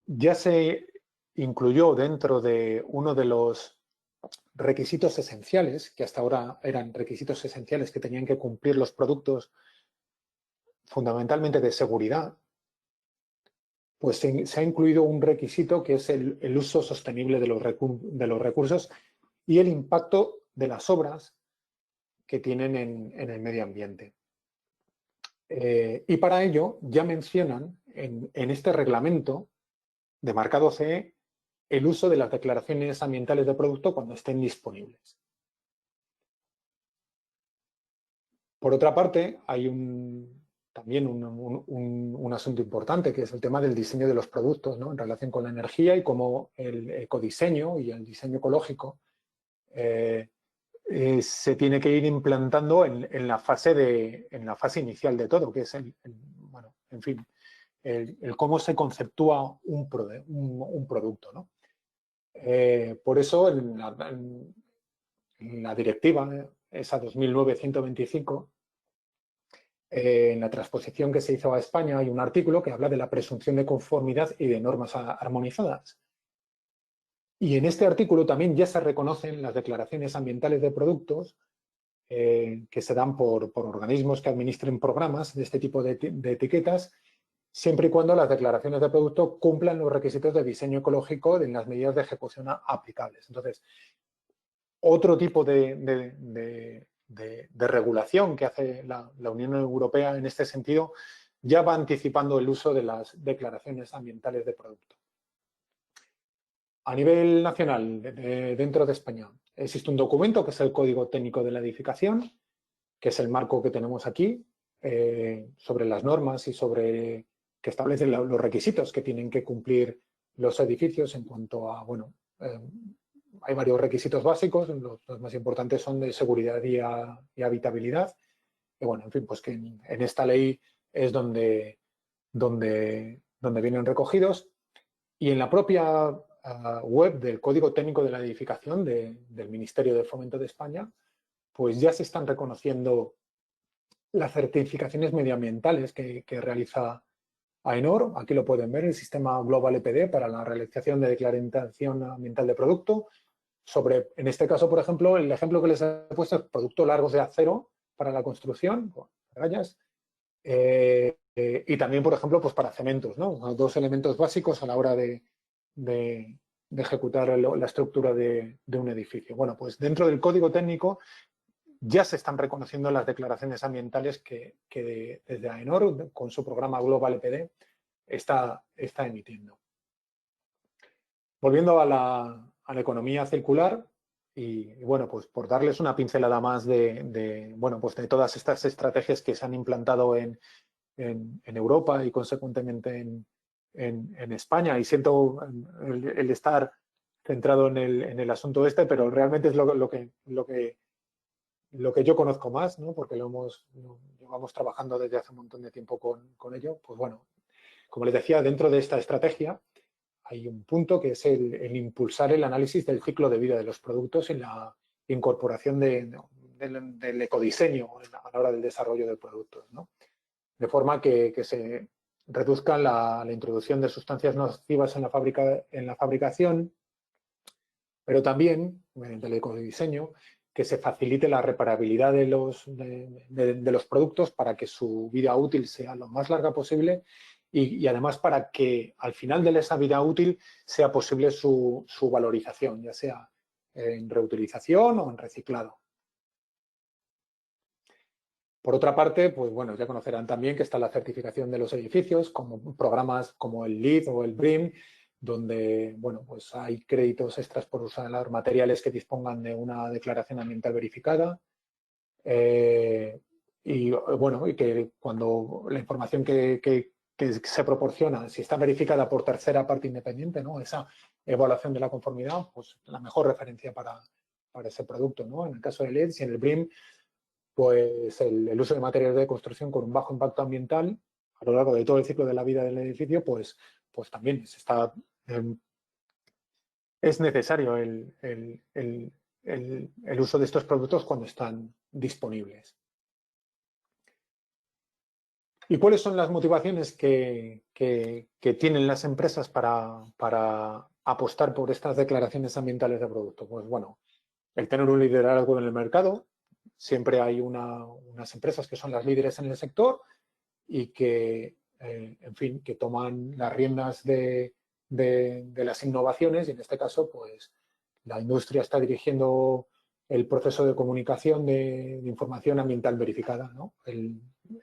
ya se incluyó dentro de uno de los requisitos esenciales, que hasta ahora eran requisitos esenciales que tenían que cumplir los productos fundamentalmente de seguridad, pues se ha incluido un requisito que es el uso sostenible de los recursos y el impacto de las obras que tienen en el medio ambiente. Y para ello ya mencionan en este reglamento de marcado CE el uso de las declaraciones ambientales de producto cuando estén disponibles. Por otra parte, hay también un asunto importante, que es el tema del diseño de los productos, ¿no? En relación con la energía y cómo el ecodiseño y el diseño ecológico se tiene que ir implantando en la fase inicial de todo, que es bueno, en fin, el cómo se conceptúa un producto, ¿no? Por eso en la directiva, esa 2009-125, en la transposición que se hizo a España hay un artículo que habla de la presunción de conformidad y de normas armonizadas. Y en este artículo también ya se reconocen las declaraciones ambientales de productos que se dan por organismos que administren programas de este tipo de etiquetas, siempre y cuando las declaraciones de producto cumplan los requisitos de diseño ecológico en las medidas de ejecución aplicables. Entonces, otro tipo de regulación que hace la Unión Europea en este sentido ya va anticipando el uso de las declaraciones ambientales de producto. A nivel nacional, dentro de España, existe un documento que es el Código Técnico de la Edificación, que es el marco que tenemos aquí, sobre las normas y sobre que establecen los requisitos que tienen que cumplir los edificios en cuanto a, bueno, hay varios requisitos básicos, los más importantes son de seguridad y habitabilidad. Y bueno, en fin, pues que en esta ley es donde vienen recogidos. Y en la propia web del Código Técnico de la Edificación del Ministerio de Fomento de España, pues ya se están reconociendo las certificaciones medioambientales que realiza AENOR. Aquí lo pueden ver, el sistema Global EPD para la realización de declaración ambiental de producto. En este caso, por ejemplo, el ejemplo que les he puesto es producto largos de acero para la construcción, con rayas, y también, por ejemplo, pues para cementos, ¿no? Dos elementos básicos a la hora de ejecutar la estructura de un edificio. Bueno, pues dentro del código técnico ya se están reconociendo las declaraciones ambientales que desde AENOR, con su programa Global EPD, está emitiendo. Volviendo a la economía circular, y bueno, pues por darles una pincelada más bueno, pues de todas estas estrategias que se han implantado en Europa y consecuentemente en España, y siento el estar centrado en el asunto este, pero realmente es lo que yo conozco más, ¿no? Porque llevamos trabajando desde hace un montón de tiempo con ello. Pues bueno, como les decía, dentro de esta estrategia hay un punto que es el impulsar el análisis del ciclo de vida de los productos y la incorporación del ecodiseño a la hora del desarrollo de productos, ¿no? De forma que se reduzca la introducción de sustancias nocivas en la fabricación, pero también, mediante el ecodiseño, que se facilite la reparabilidad de los productos para que su vida útil sea lo más larga posible y además para que al final de esa vida útil sea posible su valorización, ya sea en reutilización o en reciclado. Por otra parte, pues bueno, ya conocerán también que está la certificación de los edificios, como programas como el LEED o el BREEAM, donde, bueno, pues hay créditos extras por usar materiales que dispongan de una declaración ambiental verificada. Y bueno, y que cuando la información que se proporciona, si está verificada por tercera parte independiente, ¿no? Esa evaluación de la conformidad, pues la mejor referencia para ese producto, ¿no? En el caso del LEED, si en el BREEAM, pues el uso de materiales de construcción con un bajo impacto ambiental a lo largo de todo el ciclo de la vida del edificio, pues también es necesario el uso de estos productos cuando están disponibles. ¿Y cuáles son las motivaciones que tienen las empresas para apostar por estas declaraciones ambientales de producto? Pues bueno, el tener un liderazgo en el mercado. Siempre hay unas empresas que son las líderes en el sector y que, en fin, que toman las riendas de las innovaciones, y en este caso, pues la industria está dirigiendo el proceso de comunicación de información ambiental verificada, ¿no?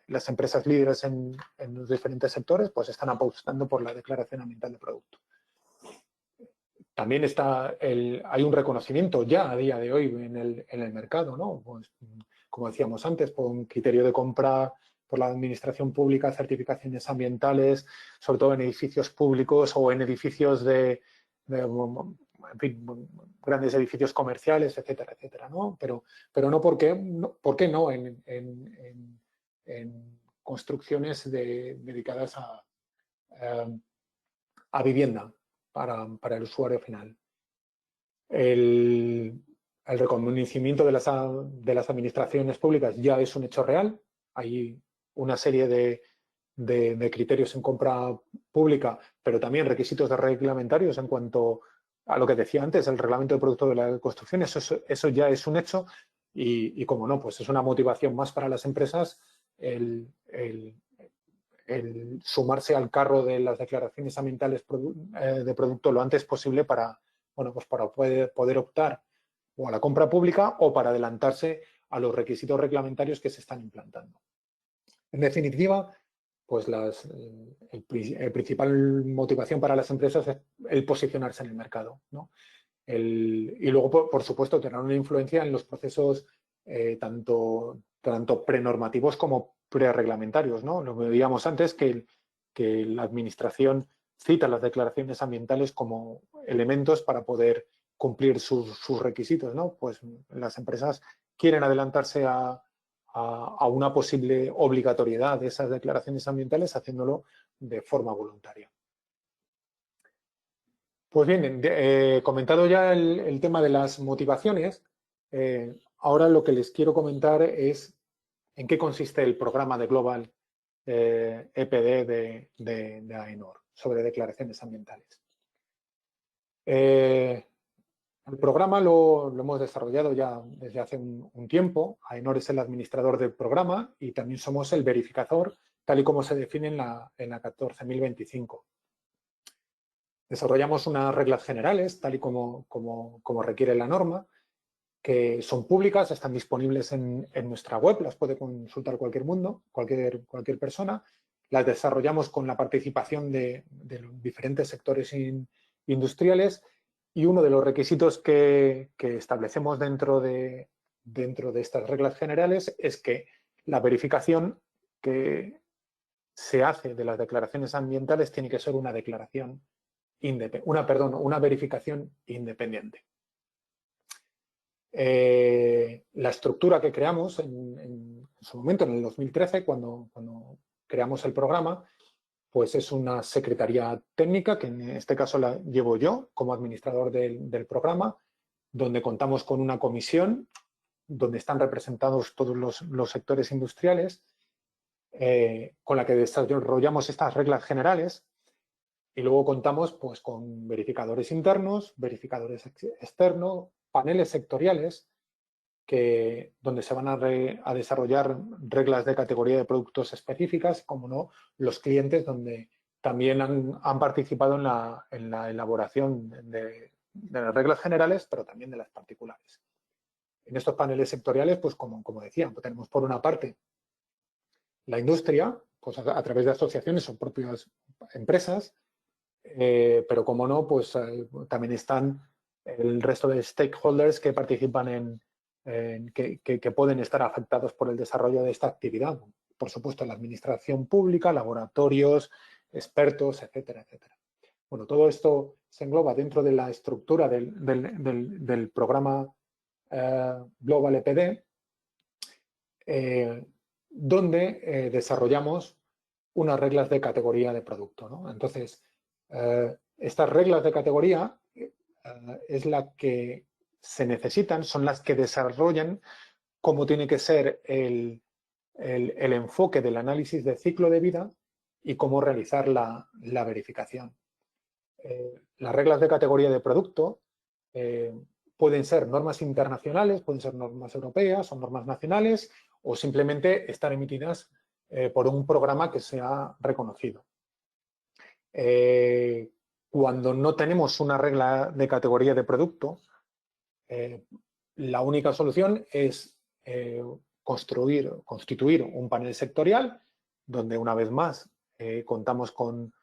Las empresas líderes en los diferentes sectores pues están apostando por la declaración ambiental de producto. También hay un reconocimiento ya a día de hoy en el mercado, ¿no? Pues, como decíamos antes, por un criterio de compra por la administración pública, certificaciones ambientales, sobre todo en edificios públicos o en edificios en fin, grandes edificios comerciales, etcétera, etcétera, ¿no? Pero no, ¿por qué no en construcciones dedicadas a vivienda para el usuario final? El reconocimiento de las administraciones públicas ya es un hecho real. Hay una serie de criterios en compra pública, pero también requisitos reglamentarios en cuanto a lo que decía antes, el reglamento de producto de la construcción. Eso ya es un hecho y como no, pues es una motivación más para las empresas el sumarse al carro de las declaraciones ambientales de producto lo antes posible para poder optar o a la compra pública o para adelantarse a los requisitos reglamentarios que se están implantando. En definitiva, pues el principal motivación para las empresas es el posicionarse en el mercado, ¿no? Y luego, por supuesto, tener una influencia en los procesos tanto prenormativos como prereglamentarios, ¿no? Lo que veíamos antes, que la Administración cita las declaraciones ambientales como elementos para poder cumplir sus requisitos, ¿no? Pues las empresas quieren adelantarse a una posible obligatoriedad de esas declaraciones ambientales haciéndolo de forma voluntaria. Pues bien, comentado ya el tema de las motivaciones, ahora lo que les quiero comentar es en qué consiste el programa de Global EPD de AENOR sobre declaraciones ambientales. El programa lo hemos desarrollado ya desde hace un tiempo. AENOR es el administrador del programa y también somos el verificador, tal y como se define en la 14.025. Desarrollamos unas reglas generales, tal y como requiere la norma, que son públicas, están disponibles en nuestra web, las puede consultar cualquier persona. Las desarrollamos con la participación de los diferentes sectores industriales y uno de los requisitos que establecemos dentro de estas reglas generales es que la verificación que se hace de las declaraciones ambientales tiene que ser una verificación independiente. La estructura que creamos en su momento, en el 2013, cuando creamos el programa, pues es una secretaría técnica, que en este caso la llevo yo como administrador del programa, donde contamos con una comisión donde están representados todos los sectores industriales, con la que desarrollamos estas reglas generales. Y luego contamos pues, con verificadores internos, verificadores externos, paneles sectoriales, donde se van a desarrollar reglas de categoría de productos específicas, como no, los clientes, donde también han participado en la elaboración de las reglas generales, pero también de las particulares. En estos paneles sectoriales, pues como decía, pues tenemos por una parte la industria, pues a través de asociaciones o propias empresas, pero como no, pues también están el resto de stakeholders que participan que pueden estar afectados por el desarrollo de esta actividad. Por supuesto, la administración pública, laboratorios, expertos, etcétera, etcétera. Bueno, todo esto se engloba dentro de la estructura del programa Global EPD, donde desarrollamos unas reglas de categoría de producto, ¿no? Entonces, estas reglas de categoría es la que se necesitan, son las que desarrollan cómo tiene que ser el enfoque del análisis de ciclo de vida y cómo realizar la verificación. Las reglas de categoría de producto pueden ser normas internacionales, pueden ser normas europeas o normas nacionales, o simplemente estar emitidas por un programa que sea reconocido. Cuando no tenemos una regla de categoría de producto, la única solución es constituir un panel sectorial donde una vez más contamos con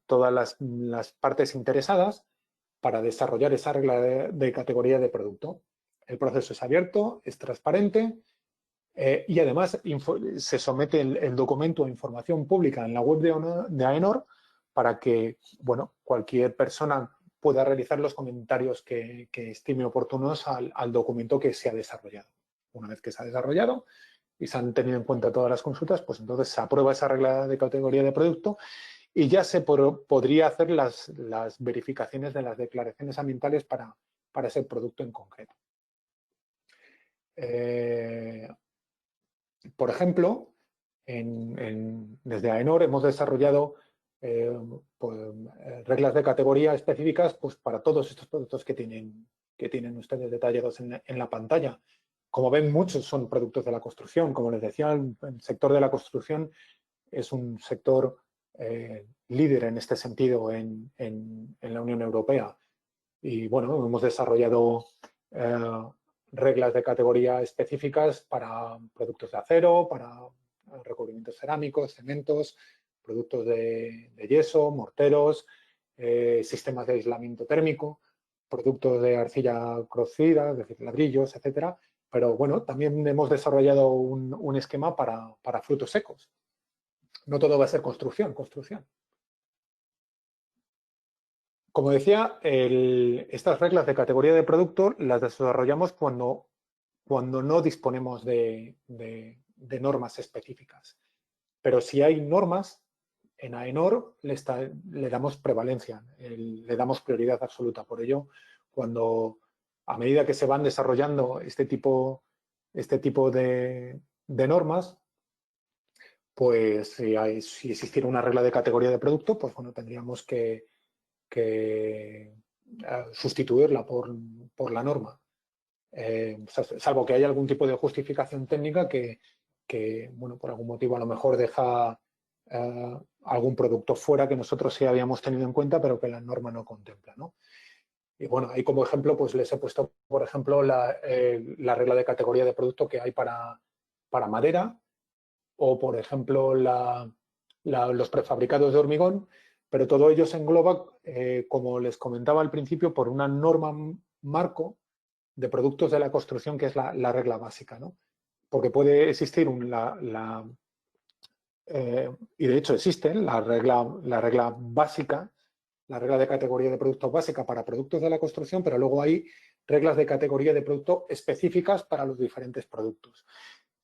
todas las partes interesadas para desarrollar esa regla de categoría de producto. El proceso es abierto, es transparente y además se somete el documento a información pública en la web de AENOR para que, bueno, cualquier persona pueda realizar los comentarios que estime oportunos al documento que se ha desarrollado. Una vez que se ha desarrollado y se han tenido en cuenta todas las consultas, pues entonces se aprueba esa regla de categoría de producto y ya se podría hacer las verificaciones de las declaraciones ambientales para ese producto en concreto. Por ejemplo, desde AENOR hemos desarrollado reglas de categoría específicas pues, para todos estos productos que tienen ustedes detallados en la pantalla. Como ven, muchos son productos de la construcción. Como les decía, el sector de la construcción es un sector líder en este sentido en la Unión Europea. Y bueno, hemos desarrollado reglas de categoría específicas para productos de acero, para recubrimientos cerámicos, cementos, productos de yeso, morteros, sistemas de aislamiento térmico, productos de arcilla cocida, es decir, ladrillos, etcétera. Pero bueno, también hemos desarrollado un esquema para frutos secos. No todo va a ser construcción. Como decía, estas reglas de categoría de producto las desarrollamos cuando no disponemos de normas específicas. Pero si hay normas, en AENOR le damos prevalencia, le damos prioridad absoluta. Por ello, a medida que se van desarrollando este tipo de normas, pues si existiera una regla de categoría de producto, pues bueno, tendríamos que sustituirla por la norma. Salvo que haya algún tipo de justificación técnica que, bueno, por algún motivo a lo mejor deja algún producto fuera que nosotros sí habíamos tenido en cuenta, pero que la norma no contempla, ¿no? Y bueno, ahí como ejemplo, pues les he puesto, por ejemplo, la regla de categoría de producto que hay para madera, o por ejemplo los prefabricados de hormigón, pero todo ello se engloba, como les comentaba al principio, por una norma marco de productos de la construcción, que es la regla básica, ¿no? Porque puede existir y de hecho existe la regla básica, la regla de categoría de productos básica para productos de la construcción, pero luego hay reglas de categoría de producto específicas para los diferentes productos.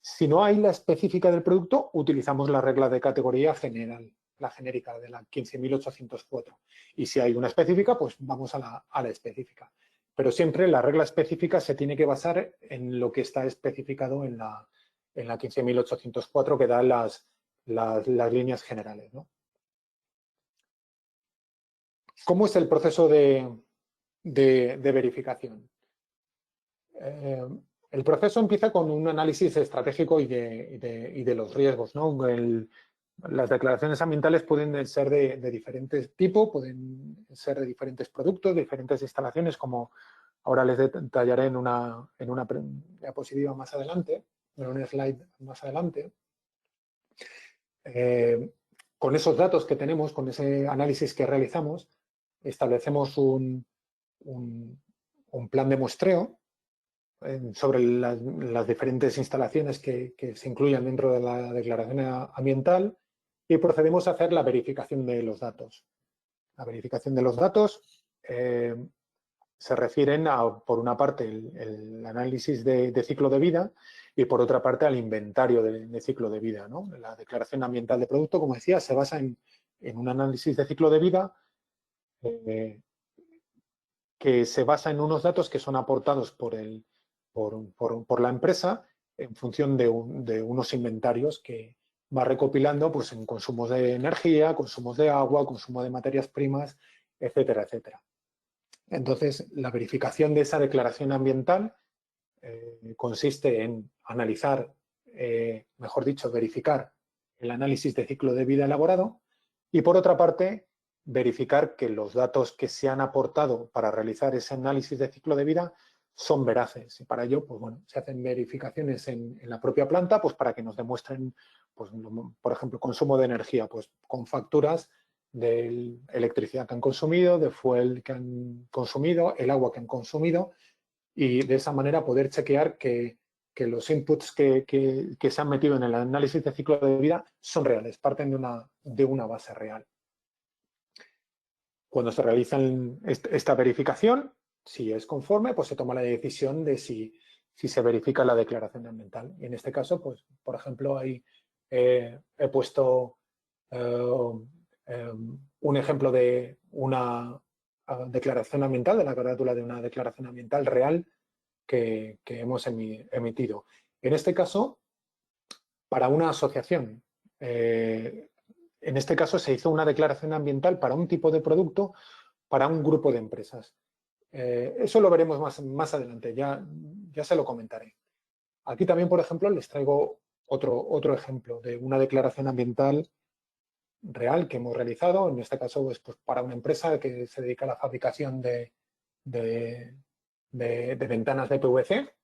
Si no hay la específica del producto, utilizamos la regla de categoría general, la genérica de la 15.804. Y si hay una específica, pues vamos a la específica. Pero siempre la regla específica se tiene que basar en lo que está especificado en la 15.804, que da las líneas generales, ¿no? ¿Cómo es el proceso de verificación? El proceso empieza con un análisis estratégico y de los riesgos, ¿no? Las declaraciones ambientales pueden ser de diferentes tipos, pueden ser de diferentes productos, de diferentes instalaciones, como ahora les detallaré en una diapositiva más adelante, en un slide más adelante. Con esos datos que tenemos, con ese análisis que realizamos, establecemos un plan de muestreo sobre las diferentes instalaciones que se incluyan dentro de la declaración ambiental, y procedemos a hacer la verificación de los datos. La verificación de los datos se refieren por una parte, el análisis de ciclo de vida, y por otra parte al inventario de ciclo de vida, ¿no? La declaración ambiental de producto, como decía, se basa en un análisis de ciclo de vida que se basa en unos datos que son aportados por la empresa en función de unos inventarios que va recopilando, pues, en consumos de energía, consumos de agua, consumo de materias primas, etcétera, etcétera. Entonces, la verificación de esa declaración ambiental consiste en analizar, mejor dicho, verificar el análisis de ciclo de vida elaborado, y por otra parte, verificar que los datos que se han aportado para realizar ese análisis de ciclo de vida son veraces. Y para ello, pues bueno, se hacen verificaciones en la propia planta, pues para que nos demuestren, pues, por ejemplo, consumo de energía, pues con facturas de electricidad que han consumido, de fuel que han consumido, el agua que han consumido, y de esa manera poder chequear que los inputs que se han metido en el análisis de ciclo de vida son reales, parten de una base real. Cuando se realiza esta verificación, si es conforme, pues se toma la decisión de si se verifica la declaración ambiental. Y en este caso, pues, por ejemplo, ahí he puesto un ejemplo de una declaración ambiental, de la carátula de una declaración ambiental real que hemos emitido. En este caso, para una asociación. En este caso se hizo una declaración ambiental para un tipo de producto, para un grupo de empresas. Eso lo veremos más adelante, ya se lo comentaré. Aquí también, por ejemplo, les traigo otro ejemplo de una declaración ambiental real que hemos realizado, en este caso pues para una empresa que se dedica a la fabricación de ventanas de PVC.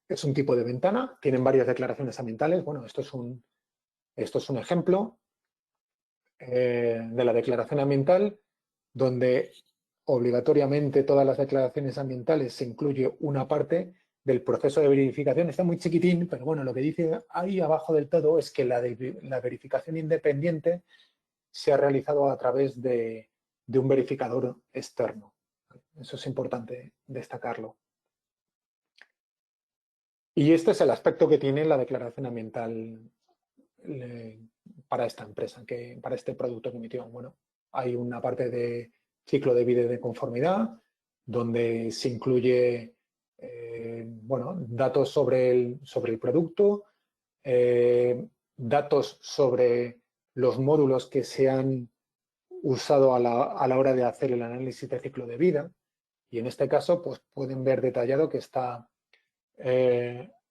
Es un tipo de ventana, tienen varias declaraciones ambientales. Bueno, esto es un Esto es un ejemplo de la declaración ambiental, donde obligatoriamente todas las declaraciones ambientales se incluye una parte del proceso de verificación. Está muy chiquitín, pero bueno, lo que dice ahí abajo del todo es que la verificación independiente se ha realizado a través de un verificador externo. Eso es importante destacarlo. Y este es el aspecto que tiene la declaración ambiental para esta empresa, para este producto que emitió. Bueno, hay una parte de ciclo de vida y de conformidad, donde se incluye bueno, datos sobre el producto, datos sobre los módulos que se han usado a la hora de hacer el análisis de ciclo de vida. Y en este caso, pues pueden ver detallado que está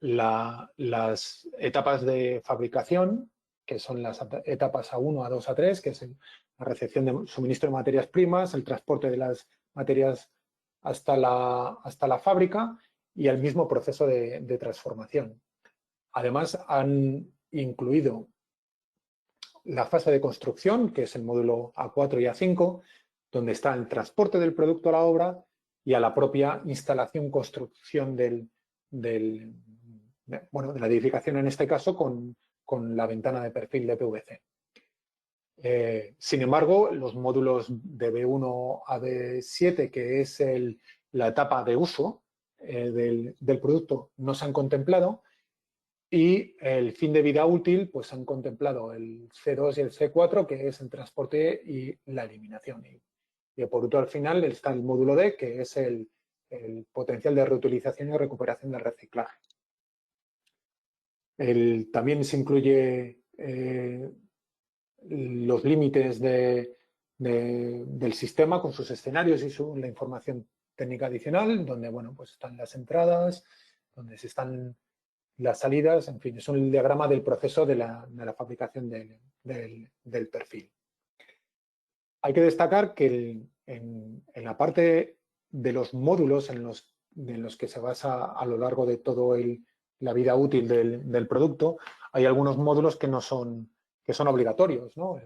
las etapas de fabricación, que son las etapas A1, A2, A3, que es la recepción de suministro de materias primas, el transporte de las materias hasta la fábrica y el mismo proceso de transformación. Además, han incluido la fase de construcción, que es el módulo A4 y A5, donde está el transporte del producto a la obra y a la propia instalación, construcción de la edificación, en este caso, con la ventana de perfil de PVC. Sin embargo, los módulos de B1 a B7, que es la etapa de uso del producto, no se han contemplado, y el fin de vida útil, pues han contemplado el C2 y el C4, que es el transporte y la eliminación. Y por último, al final está el módulo D, que es el potencial de reutilización y recuperación del reciclaje. También se incluye los límites del sistema con sus escenarios y la información técnica adicional, donde bueno, pues están las entradas, donde están las salidas, en fin, es un diagrama del proceso de la fabricación del perfil. Hay que destacar que en la parte de los módulos en los que se basa a lo largo de toda la vida útil del producto, hay algunos módulos que son obligatorios, ¿no?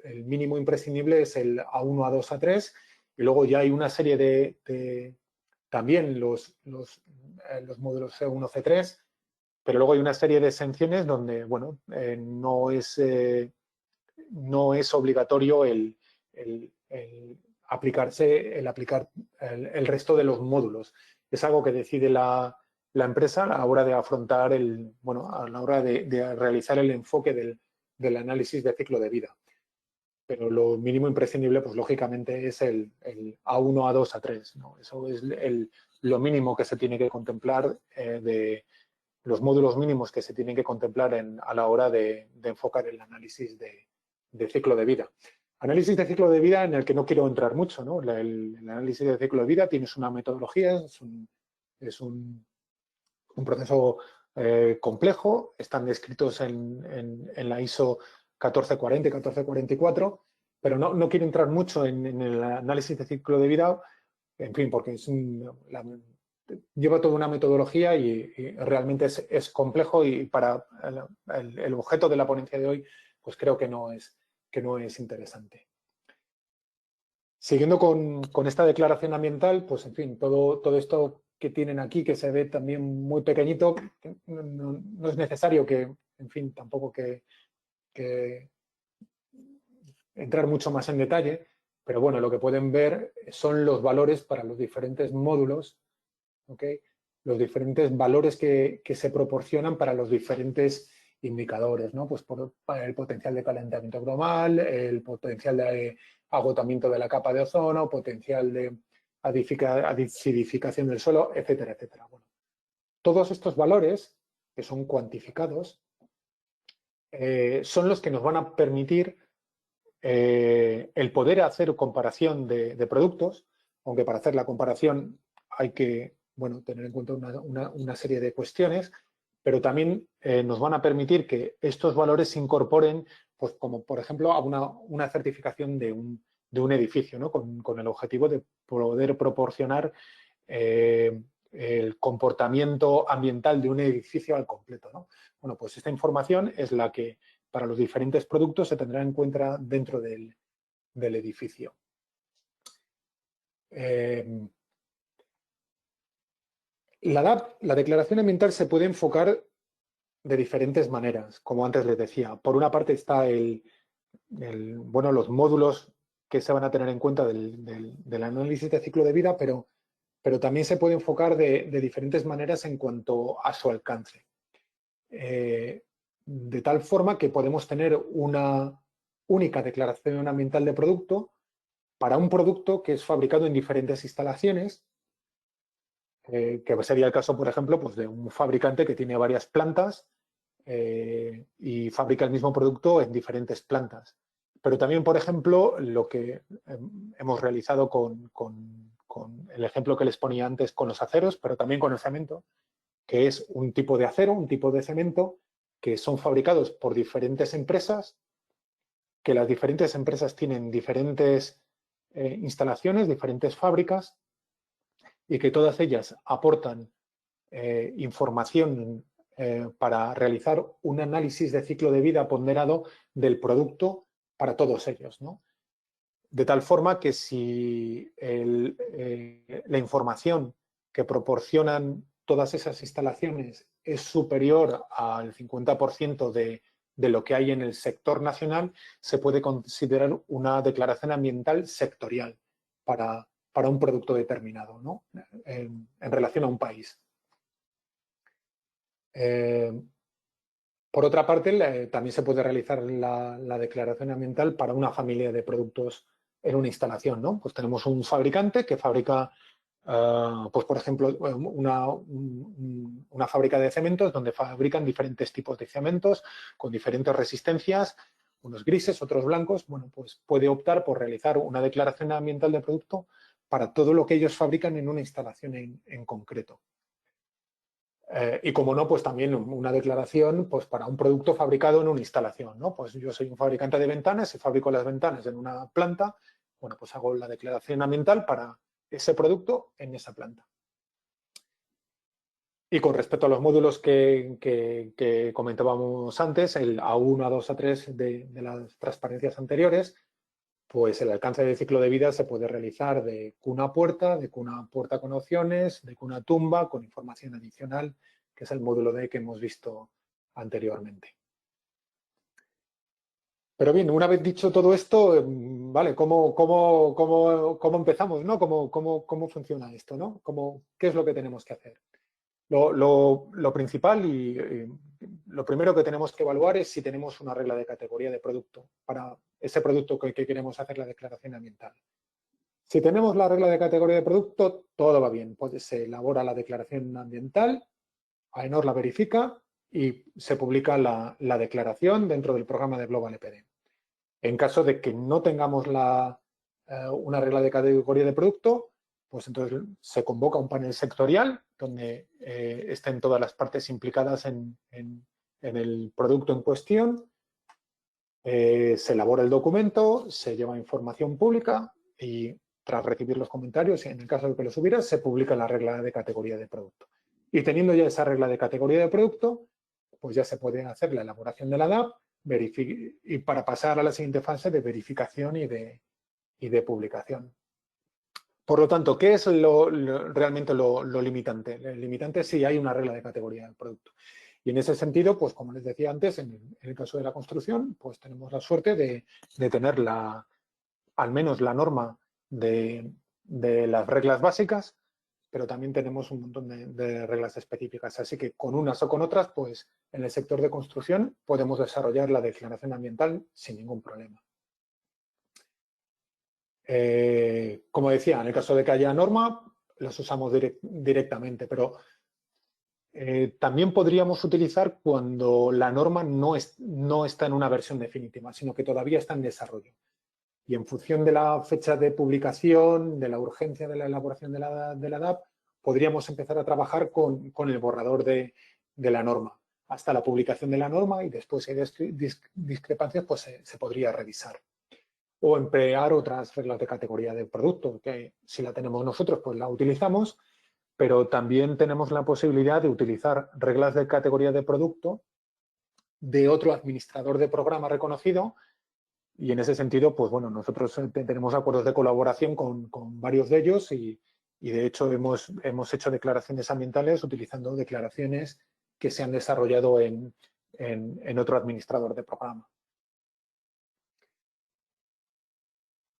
El mínimo imprescindible es el A1, A2, A3, y luego ya hay una serie de también los módulos C1, C3, pero luego hay una serie de exenciones donde, bueno, no es obligatorio el aplicar el resto de los módulos. Es algo que decide la empresa a la hora de afrontar a la hora de realizar el enfoque del análisis de ciclo de vida. Pero lo mínimo imprescindible, pues lógicamente, es el A1, A2, A3, ¿no? Eso es lo mínimo que se tiene que contemplar de los módulos mínimos que se tienen que contemplar a la hora de enfocar el análisis de ciclo de vida. Análisis de ciclo de vida en el que no quiero entrar mucho, ¿no? El análisis de ciclo de vida tienes una metodología, es un proceso complejo, están descritos en la ISO 1440 y 1444, pero no quiero entrar mucho en el análisis de ciclo de vida, en fin, porque lleva toda una metodología y realmente es complejo, y para el objeto de la ponencia de hoy, pues creo que no es interesante. Siguiendo con esta declaración ambiental, pues en fin, todo esto que tienen aquí, que se ve también muy pequeñito, no es necesario en fin, tampoco que entrar mucho más en detalle, pero bueno, lo que pueden ver son los valores para los diferentes módulos, ¿okay? Los diferentes valores que se proporcionan para los diferentes indicadores, ¿no? Pues para el potencial de calentamiento global, el potencial de agotamiento de la capa de ozono, potencial de acidificación del suelo, etcétera, etcétera. Bueno, todos estos valores, que son cuantificados, son los que nos van a permitir el poder hacer comparación de productos, aunque para hacer la comparación hay que tener en cuenta una serie de cuestiones, pero también nos van a permitir que estos valores se incorporen, pues como por ejemplo a una certificación de un edificio, ¿no? Con el objetivo de poder proporcionar el comportamiento ambiental de un edificio al completo, ¿no? Bueno, pues esta información es la que para los diferentes productos se tendrán en cuenta dentro del edificio. La DAP, la declaración ambiental, se puede enfocar de diferentes maneras, como antes les decía. Por una parte está bueno, los módulos que se van a tener en cuenta del análisis de ciclo de vida, pero también se puede enfocar de diferentes maneras en cuanto a su alcance. De tal forma que podemos tener una única declaración ambiental de producto para un producto que es fabricado en diferentes instalaciones, que sería el caso, por ejemplo, pues de un fabricante que tiene varias plantas y fabrica el mismo producto en diferentes plantas. Pero también, por ejemplo, lo que hemos realizado con el ejemplo que les ponía antes con los aceros, pero también con el cemento, que es un tipo de acero, un tipo de cemento, que son fabricados por diferentes empresas, que las diferentes empresas tienen diferentes instalaciones, diferentes fábricas, y que todas ellas aportan información para realizar un análisis de ciclo de vida ponderado del producto para todos ellos, ¿no? De tal forma que si la información que proporcionan todas esas instalaciones es superior al 50% de lo que hay en el sector nacional, se puede considerar una declaración ambiental sectorial para un producto determinado, ¿no? En relación a un país. Por otra parte, también se puede realizar la declaración ambiental para una familia de productos en una instalación, ¿no? Pues tenemos un fabricante que fabrica, pues por ejemplo, una fábrica de cementos donde fabrican diferentes tipos de cementos con diferentes resistencias, unos grises, otros blancos. Bueno, pues puede optar por realizar una declaración ambiental de producto para todo lo que ellos fabrican en una instalación en concreto. Y como no, pues también una declaración pues para un producto fabricado en una instalación, ¿no? Pues yo soy un fabricante de ventanas y fabrico las ventanas en una planta, bueno, pues hago la declaración ambiental para ese producto en esa planta. Y con respecto a los módulos que comentábamos antes, el A1, A2, A3 de las transparencias anteriores, pues el alcance de ciclo de vida se puede realizar de cuna a puerta, de cuna a puerta con opciones, de cuna a tumba con información adicional, que es el módulo D que hemos visto anteriormente. Pero bien, una vez dicho todo esto, ¿vale? ¿Cómo empezamos, ¿no? ¿Cómo funciona esto, ¿no? ¿Qué es lo que tenemos que hacer? Lo principal y lo primero que tenemos que evaluar es si tenemos una regla de categoría de producto para ese producto que queremos hacer la declaración ambiental. Si tenemos la regla de categoría de producto, todo va bien. Pues se elabora la declaración ambiental, AENOR la verifica y se publica la declaración dentro del programa de Global EPD. En caso de que no tengamos una regla de categoría de producto, pues entonces se convoca un panel sectorial donde estén todas las partes implicadas en el producto en cuestión, se elabora el documento, se lleva información pública y tras recibir los comentarios, en el caso de que los hubiera, se publica la regla de categoría de producto. Y teniendo ya esa regla de categoría de producto, pues ya se puede hacer la elaboración de la DAP y para pasar a la siguiente fase de verificación y de publicación. Por lo tanto, ¿qué es realmente lo limitante? El limitante es si hay una regla de categoría del producto. Y en ese sentido, pues como les decía antes, en el caso de la construcción, pues tenemos la suerte de tener al menos la norma de las reglas básicas, pero también tenemos un montón de reglas específicas. Así que con unas o con otras, pues en el sector de construcción podemos desarrollar la declaración ambiental sin ningún problema. Como decía, en el caso de que haya norma, las usamos directamente, pero también podríamos utilizar cuando la norma no está en una versión definitiva, sino que todavía está en desarrollo. Y en función de la fecha de publicación, de la urgencia de la elaboración de la DAP, podríamos empezar a trabajar con el borrador de la norma hasta la publicación de la norma y después si hay discrepancias, pues se podría revisar. O emplear otras reglas de categoría de producto, que si la tenemos nosotros, pues la utilizamos, pero también tenemos la posibilidad de utilizar reglas de categoría de producto de otro administrador de programa reconocido. Y en ese sentido, pues bueno, nosotros tenemos acuerdos de colaboración con varios de ellos y de hecho hemos hecho declaraciones ambientales utilizando declaraciones que se han desarrollado en otro administrador de programa.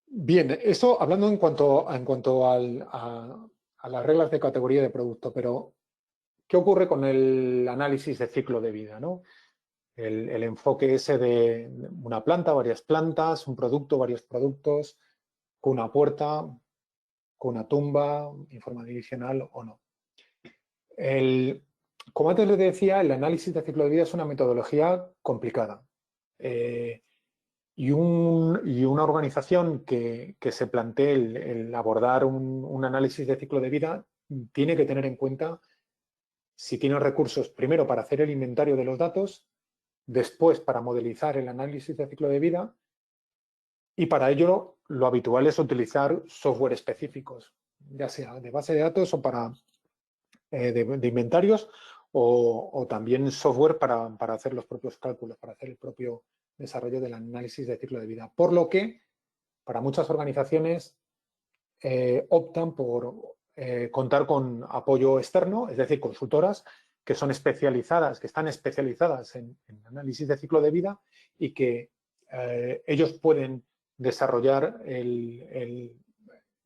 Bien, eso hablando en cuanto a las reglas de categoría de producto, pero ¿qué ocurre con el análisis de ciclo de vida, ¿no? El enfoque ese de una planta, varias plantas, un producto, varios productos, con una puerta, con una tumba, información adicional o no. Como antes les decía, el análisis de ciclo de vida es una metodología complicada. Y una organización que se plantee el abordar un análisis de ciclo de vida tiene que tener en cuenta si tiene recursos, primero para hacer el inventario de los datos, después para modelizar el análisis de ciclo de vida, y para ello lo habitual es utilizar software específicos, ya sea de base de datos o para de inventarios o también software para hacer los propios cálculos, para hacer el propio desarrollo del análisis de ciclo de vida. Por lo que para muchas organizaciones optan por contar con apoyo externo, es decir, consultoras que son especializadas, que están especializadas en análisis de ciclo de vida y que ellos pueden desarrollar el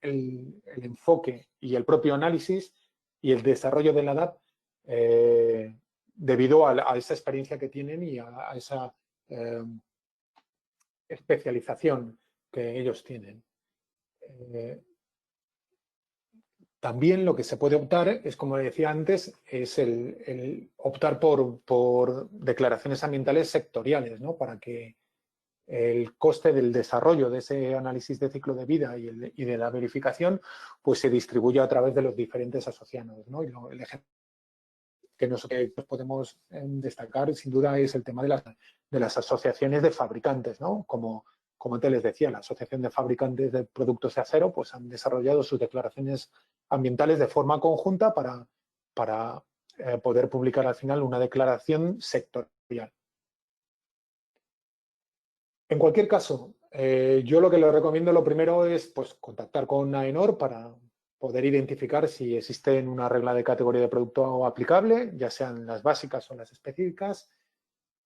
enfoque y el propio análisis y el desarrollo de la DAT debido a esa experiencia que tienen y a esa especialización que ellos tienen. También lo que se puede optar es, como decía antes, es el optar por declaraciones ambientales sectoriales, ¿no? Para que el coste del desarrollo de ese análisis de ciclo de vida y de la verificación pues se distribuya a través de los diferentes asociados, ¿no? Y el ejemplo que nosotros podemos destacar sin duda es el tema de las asociaciones de fabricantes, ¿no? Como antes les decía, la Asociación de Fabricantes de Productos de Acero pues han desarrollado sus declaraciones ambientales de forma conjunta para poder publicar al final una declaración sectorial. En cualquier caso, yo lo que les recomiendo lo primero es pues, contactar con AENOR para poder identificar si existe una regla de categoría de producto aplicable, ya sean las básicas o las específicas,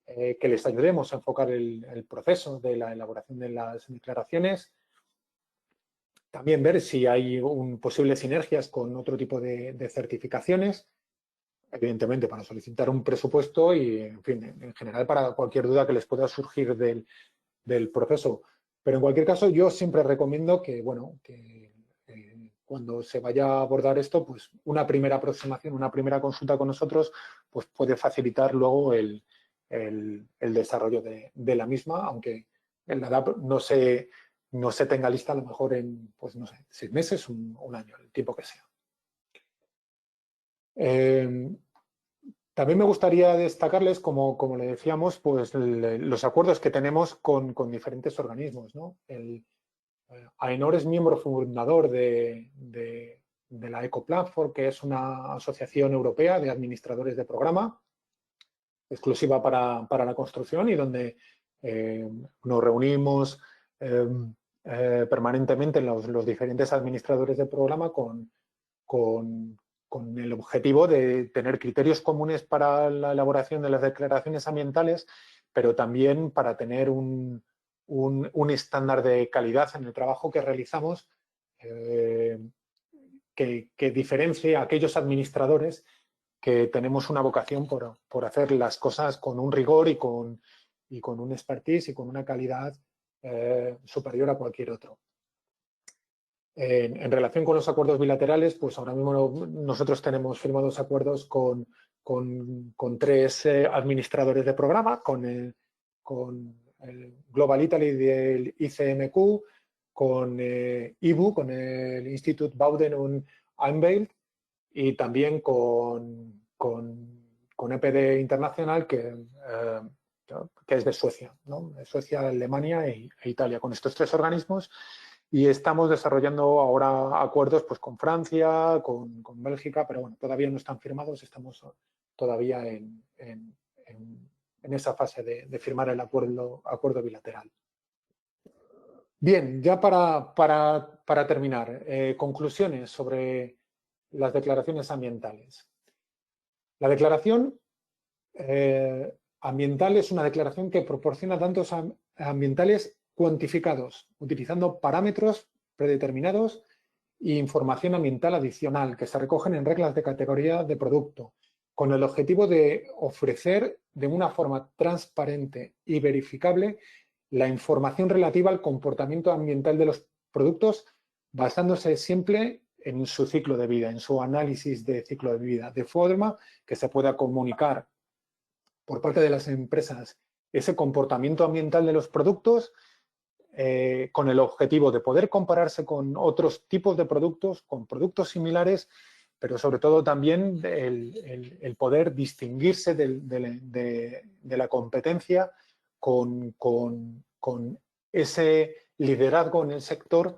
que les ayudemos a enfocar el proceso de la elaboración de las declaraciones. También ver si hay posibles sinergias con otro tipo de certificaciones, evidentemente para solicitar un presupuesto y, en fin, en general para cualquier duda que les pueda surgir del proceso. Pero en cualquier caso, yo siempre recomiendo que, bueno, que cuando se vaya a abordar esto, pues una primera aproximación, una primera consulta con nosotros, pues puede facilitar luego el desarrollo de la misma, aunque en la DAP no se tenga lista a lo mejor en, pues no sé, 6 meses, un año, el tiempo que sea. También me gustaría destacarles, como le decíamos, pues los acuerdos que tenemos con diferentes organismos, ¿no? AENOR es miembro fundador de la Ecoplatform, que es una asociación europea de administradores de programa, exclusiva para la construcción y donde nos reunimos permanentemente los diferentes administradores de programa con el objetivo de tener criterios comunes para la elaboración de las declaraciones ambientales, pero también para tener un estándar de calidad en el trabajo que realizamos que diferencie a aquellos administradores que tenemos una vocación por hacer las cosas con un rigor y con un expertise y con una calidad superior a cualquier otro. En relación con los acuerdos bilaterales, pues ahora mismo nosotros tenemos firmados acuerdos con 3 administradores de programa, con el Global Italy del ICMQ, con IBU, con el Institut Bowden und Einveld, y también con EPD Internacional, que es de Suecia, ¿no? De Suecia, Alemania e Italia. Con estos 3 organismos. Y estamos desarrollando ahora acuerdos pues, con Francia, con Bélgica, pero bueno, todavía no están firmados, estamos todavía en esa fase de firmar el acuerdo bilateral. Bien, ya para terminar, conclusiones sobre las declaraciones ambientales. La declaración ambiental es una declaración que proporciona datos ambientales cuantificados, utilizando parámetros predeterminados e información ambiental adicional que se recogen en reglas de categoría de producto, con el objetivo de ofrecer de una forma transparente y verificable la información relativa al comportamiento ambiental de los productos, basándose siempre en su ciclo de vida, en su análisis de ciclo de vida, de forma que se pueda comunicar por parte de las empresas ese comportamiento ambiental de los productos con el objetivo de poder compararse con otros tipos de productos, con productos similares, pero sobre todo también el poder distinguirse de la competencia con ese liderazgo en el sector,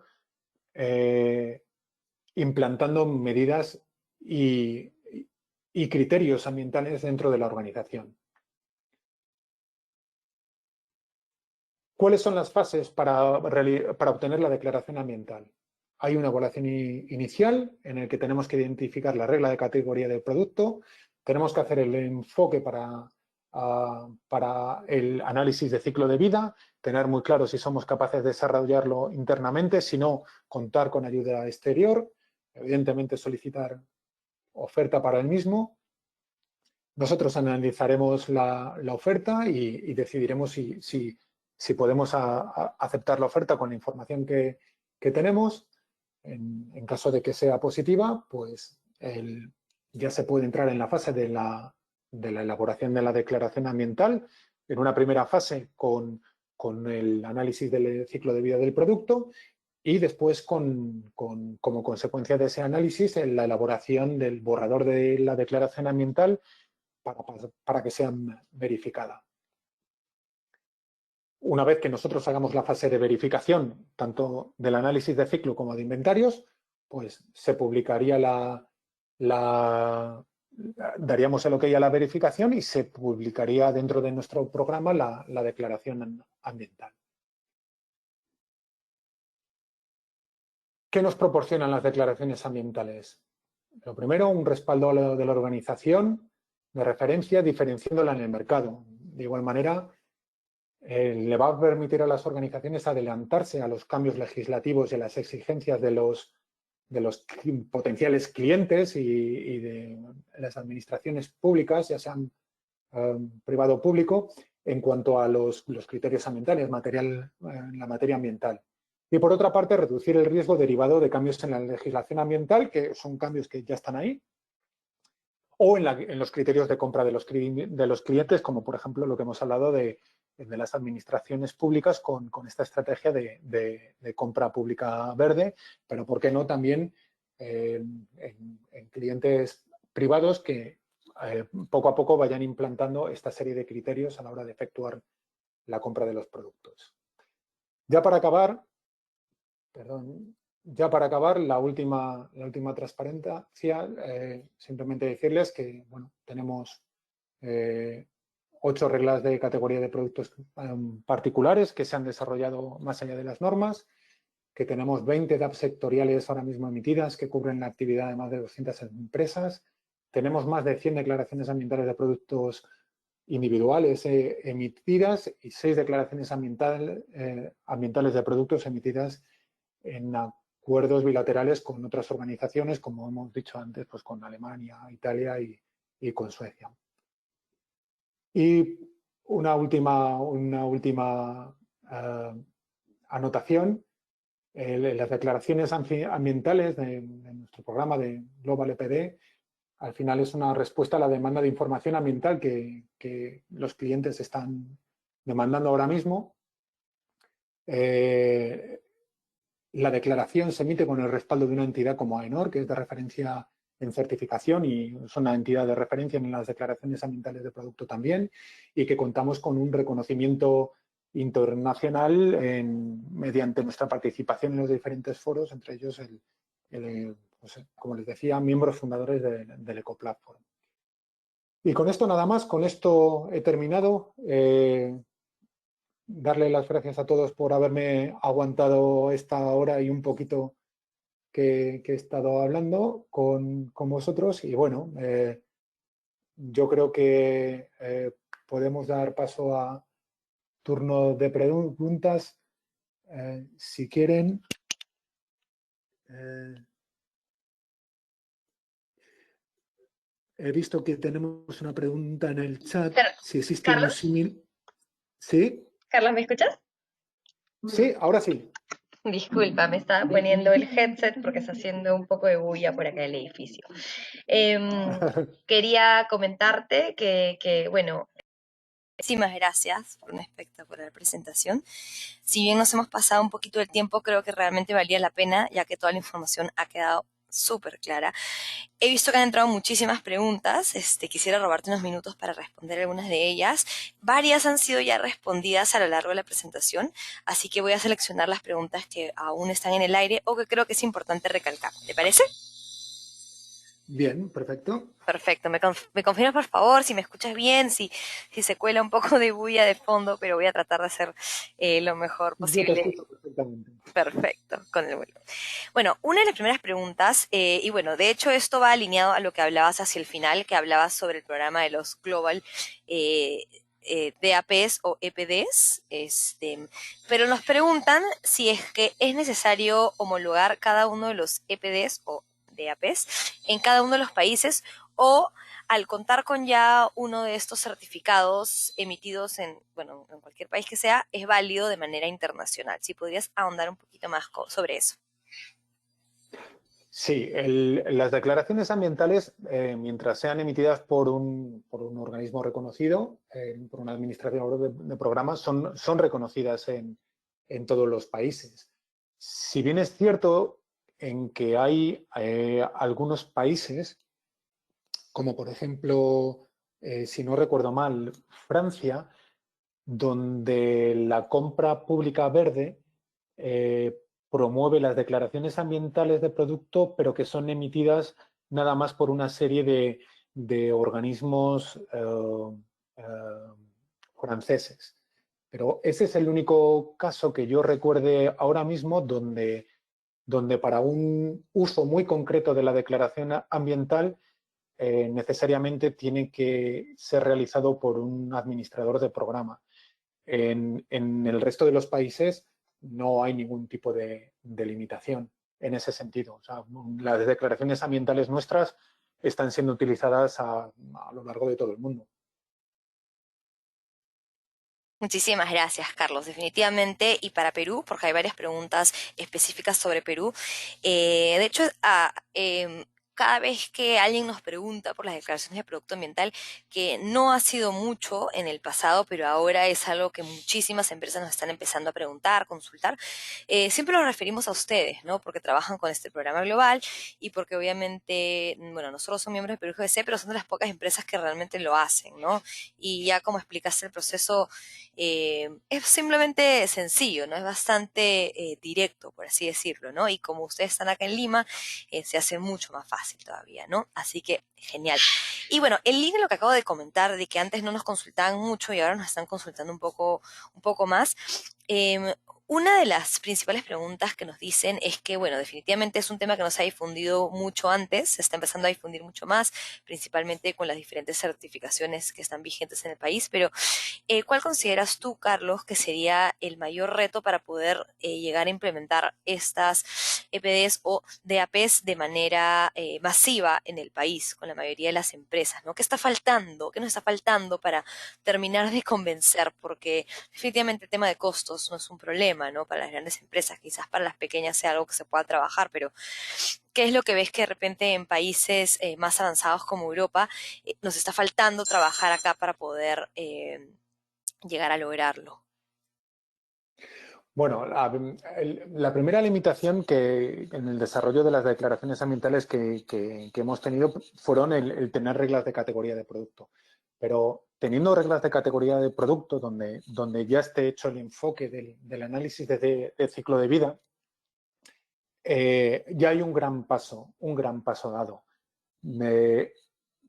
implantando medidas y criterios ambientales dentro de la organización. ¿Cuáles son las fases para obtener la declaración ambiental? Hay una evaluación inicial en la que tenemos que identificar la regla de categoría del producto, tenemos que hacer el enfoque para el análisis de ciclo de vida, tener muy claro si somos capaces de desarrollarlo internamente, si no, contar con ayuda exterior, evidentemente solicitar oferta para el mismo. Nosotros analizaremos la oferta y decidiremos si podemos aceptar la oferta con la información que tenemos. En caso de que sea positiva, pues ya se puede entrar en la fase de la elaboración de la declaración ambiental, en una primera fase con el análisis del ciclo de vida del producto y después como consecuencia de ese análisis en la elaboración del borrador de la declaración ambiental para que sea verificada. Una vez que nosotros hagamos la fase de verificación, tanto del análisis de ciclo como de inventarios, pues se publicaría daríamos el OK a la verificación y se publicaría dentro de nuestro programa la declaración ambiental. ¿Qué nos proporcionan las declaraciones ambientales? Lo primero, un respaldo de la organización de referencia, diferenciándola en el mercado. De igual manera, le va a permitir a las organizaciones adelantarse a los cambios legislativos y a las exigencias de los potenciales clientes y de las administraciones públicas, ya sean privado o público, en cuanto a los criterios ambientales, la materia ambiental. Y por otra parte, reducir el riesgo derivado de cambios en la legislación ambiental, que son cambios que ya están ahí, o en los criterios de compra de los clientes, como por ejemplo lo que hemos hablado de las administraciones públicas con esta estrategia de compra pública verde, pero por qué no también en clientes privados que poco a poco vayan implantando esta serie de criterios a la hora de efectuar la compra de los productos. Ya para acabar, la última transparencia, simplemente decirles que bueno, tenemos 8 reglas de categoría de productos particulares que se han desarrollado más allá de las normas, que tenemos 20 DAP sectoriales ahora mismo emitidas que cubren la actividad de más de 200 empresas, tenemos más de 100 declaraciones ambientales de productos individuales emitidas y 6 declaraciones ambientales de productos emitidas en acuerdos bilaterales con otras organizaciones, como hemos dicho antes, pues con Alemania, Italia y con Suecia. Y una última anotación, las declaraciones ambientales de nuestro programa de Global EPD, al final es una respuesta a la demanda de información ambiental que los clientes están demandando ahora mismo. La declaración se emite con el respaldo de una entidad como AENOR, que es de referencia en certificación y es una entidad de referencia en las declaraciones ambientales de producto también, y que contamos con un reconocimiento internacional mediante nuestra participación en los diferentes foros, entre ellos, pues, como les decía, miembros fundadores del EcoPlatform. Y con esto nada más, con esto he terminado. Darle las gracias a todos por haberme aguantado esta hora y un poquito que he estado hablando con vosotros. Y bueno, yo creo que podemos dar paso a turno de preguntas. Si quieren. Eh, He visto que tenemos una pregunta en el chat. Si existe un Carlos, símil. ¿Sí? Carlos, ¿me escuchas? Sí, ahora sí. Disculpa, me estaba poniendo el headset porque está haciendo un poco de bulla por acá el edificio. Quería comentarte bueno, muchísimas gracias por una espectacular presentación. Si bien nos hemos pasado un poquito del tiempo, creo que realmente valía la pena, ya que toda la información ha quedado súper clara. He visto que han entrado muchísimas preguntas. Quisiera robarte unos minutos para responder algunas de ellas. Varias han sido ya respondidas a lo largo de la presentación, así que voy a seleccionar las preguntas que aún están en el aire o que creo que es importante recalcar. ¿Te parece? Bien, perfecto. Perfecto. Me confirmas, por favor, si me escuchas bien, si se cuela un poco de bulla de fondo, pero voy a tratar de hacer lo mejor Yo te posible. escucho perfectamente. Perfecto, con el vuelo. Bueno, una de las primeras preguntas, y bueno, de hecho esto va alineado a lo que hablabas hacia el final, que hablabas sobre el programa de los Global eh, DAPs o EPDs, pero nos preguntan si es que es necesario homologar cada uno de los EPDs o DAPs en cada uno de los países o al contar con ya uno de estos certificados emitidos en, bueno, en cualquier país que sea, es válido de manera internacional. Si podrías ahondar un poquito más sobre eso. Sí, las declaraciones ambientales, mientras sean emitidas por un organismo reconocido, por una administración de programas, son reconocidas en todos los países. Si bien es cierto en que hay algunos países, como por ejemplo, si no recuerdo mal, Francia, donde la compra pública verde eh, promueve las declaraciones ambientales de producto, pero que son emitidas nada más por una serie de organismos eh, franceses. Pero ese es el único caso que yo recuerde ahora mismo donde para un uso muy concreto de la declaración ambiental necesariamente tiene que ser realizado por un administrador de programa. En el resto de los países no hay ningún tipo de limitación en ese sentido. O sea, las declaraciones ambientales nuestras están siendo utilizadas a lo largo de todo el mundo. Muchísimas gracias, Carlos. Definitivamente, y para Perú, porque hay varias preguntas específicas sobre Perú. De hecho, cada vez que alguien nos pregunta por las declaraciones de producto ambiental, que no ha sido mucho en el pasado, pero ahora es algo que muchísimas empresas nos están empezando a preguntar, consultar, siempre nos referimos a ustedes, ¿no? Porque trabajan con este programa global y porque obviamente, bueno, nosotros somos miembros de Perú GBC, pero son de las pocas empresas que realmente lo hacen, ¿no? Y ya como explicaste el proceso es simplemente sencillo, ¿no? Es bastante directo, por así decirlo, ¿no? Y como ustedes están acá en Lima, se hace mucho más fácil todavía, ¿no? Así que genial. Y bueno, en línea lo que acabo de comentar, de que antes no nos consultaban mucho y ahora nos están consultando un poco más. eh, una de las principales preguntas que nos dicen es que, bueno, definitivamente es un tema que no se ha difundido mucho antes, se está empezando a difundir mucho más, principalmente con las diferentes certificaciones que están vigentes en el país, pero ¿cuál consideras tú, Carlos, que sería el mayor reto para poder llegar a implementar estas EPDs o DAPs de manera masiva en el país, con la mayoría de las empresas, ¿no? ¿Qué está faltando? ¿Qué nos está faltando para terminar de convencer? Porque definitivamente el tema de costos no es un problema, ¿no? Para las grandes empresas, quizás para las pequeñas sea algo que se pueda trabajar, pero ¿qué es lo que ves que de repente en países más avanzados como Europa nos está faltando trabajar acá para poder llegar a lograrlo? Bueno, la primera limitación que en el desarrollo de las declaraciones ambientales que hemos tenido fueron el tener reglas de categoría de producto. Pero teniendo reglas de categoría de producto donde ya esté hecho el enfoque del análisis de ciclo de vida, ya hay un gran paso dado.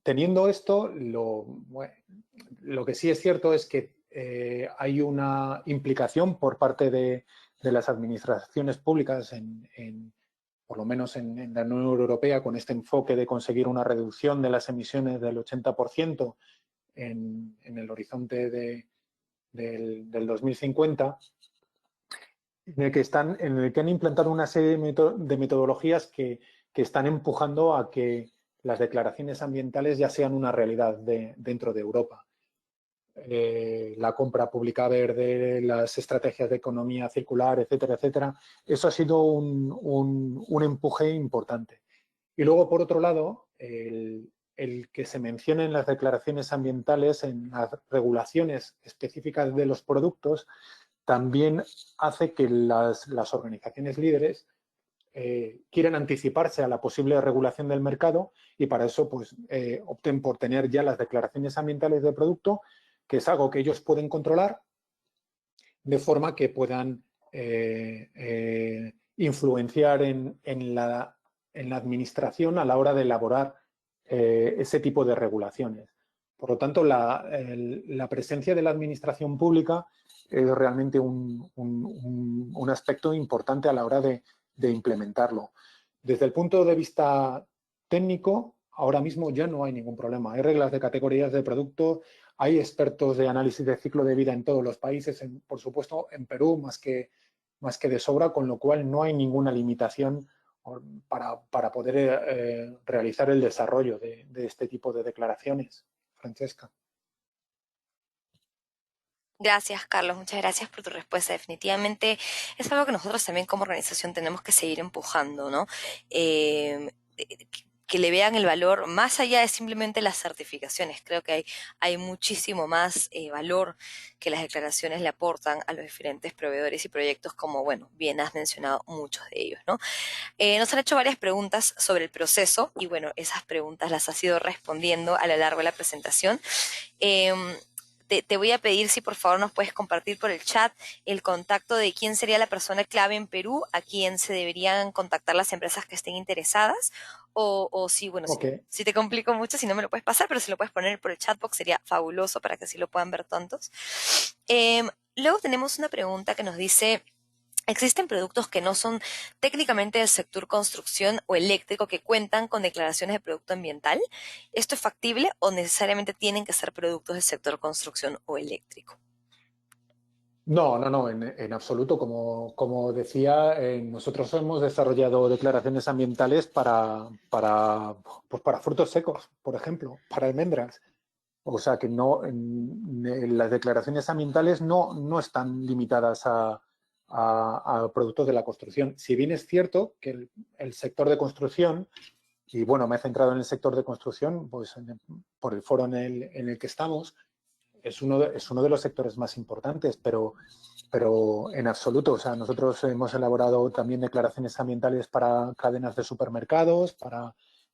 teniendo esto, lo que sí es cierto es que hay una implicación por parte de las administraciones públicas, por lo menos en la Unión Europea, con este enfoque de conseguir una reducción de las emisiones del 80% en el horizonte del 2050, en el que han implantado una serie de metodologías que están empujando a que las declaraciones ambientales ya sean una realidad dentro de Europa. La compra pública verde, las estrategias de economía circular, etcétera, etcétera. Eso ha sido un empuje importante. Y luego, por otro lado, el que se mencionen las declaraciones ambientales en las regulaciones específicas de los productos también hace que las organizaciones líderes quieran anticiparse a la posible regulación del mercado y para eso pues, opten por tener ya las declaraciones ambientales del producto, que es algo que ellos pueden controlar de forma que puedan influenciar en la administración a la hora de elaborar ese tipo de regulaciones. Por lo tanto, la presencia de la administración pública es realmente un aspecto importante a la hora de implementarlo. Desde el punto de vista técnico, ahora mismo ya no hay ningún problema. Hay reglas de categorías de producto, hay expertos de análisis de ciclo de vida en todos los países, por supuesto en Perú más que de sobra, con lo cual no hay ninguna limitación para poder realizar el desarrollo de este tipo de declaraciones. Francesca. Gracias, Carlos. Muchas gracias por tu respuesta. Definitivamente es algo que nosotros también como organización tenemos que seguir empujando, ¿no? Que le vean el valor más allá de simplemente las certificaciones. Creo que hay muchísimo más valor que las declaraciones le aportan a los diferentes proveedores y proyectos, como, bueno, bien has mencionado muchos de ellos, ¿no? Nos han hecho varias preguntas sobre el proceso y, bueno, esas preguntas las has ido respondiendo a lo largo de la presentación. Te voy a pedir si por favor nos puedes compartir por el chat el contacto de quién sería la persona clave en Perú, a quién se deberían contactar las empresas que estén interesadas, o si, bueno, Okay. si te complico mucho, si no me lo puedes pasar, pero si lo puedes poner por el chatbox sería fabuloso para que así lo puedan ver tantos. Luego tenemos una pregunta que nos dice: ¿existen productos que no son técnicamente del sector construcción o eléctrico que cuentan con declaraciones de producto ambiental? ¿Esto es factible o necesariamente tienen que ser productos del sector construcción o eléctrico? No, en absoluto. Como decía, nosotros hemos desarrollado declaraciones ambientales pues para frutos secos, por ejemplo, para almendras. O sea que las declaraciones ambientales no están limitadas a productos de la construcción. Si bien es cierto que el sector de construcción, y bueno, me he centrado en el sector de construcción, pues por el foro en el que estamos, es uno de los sectores más importantes, pero en absoluto. O sea, nosotros hemos elaborado también declaraciones ambientales para cadenas de supermercados,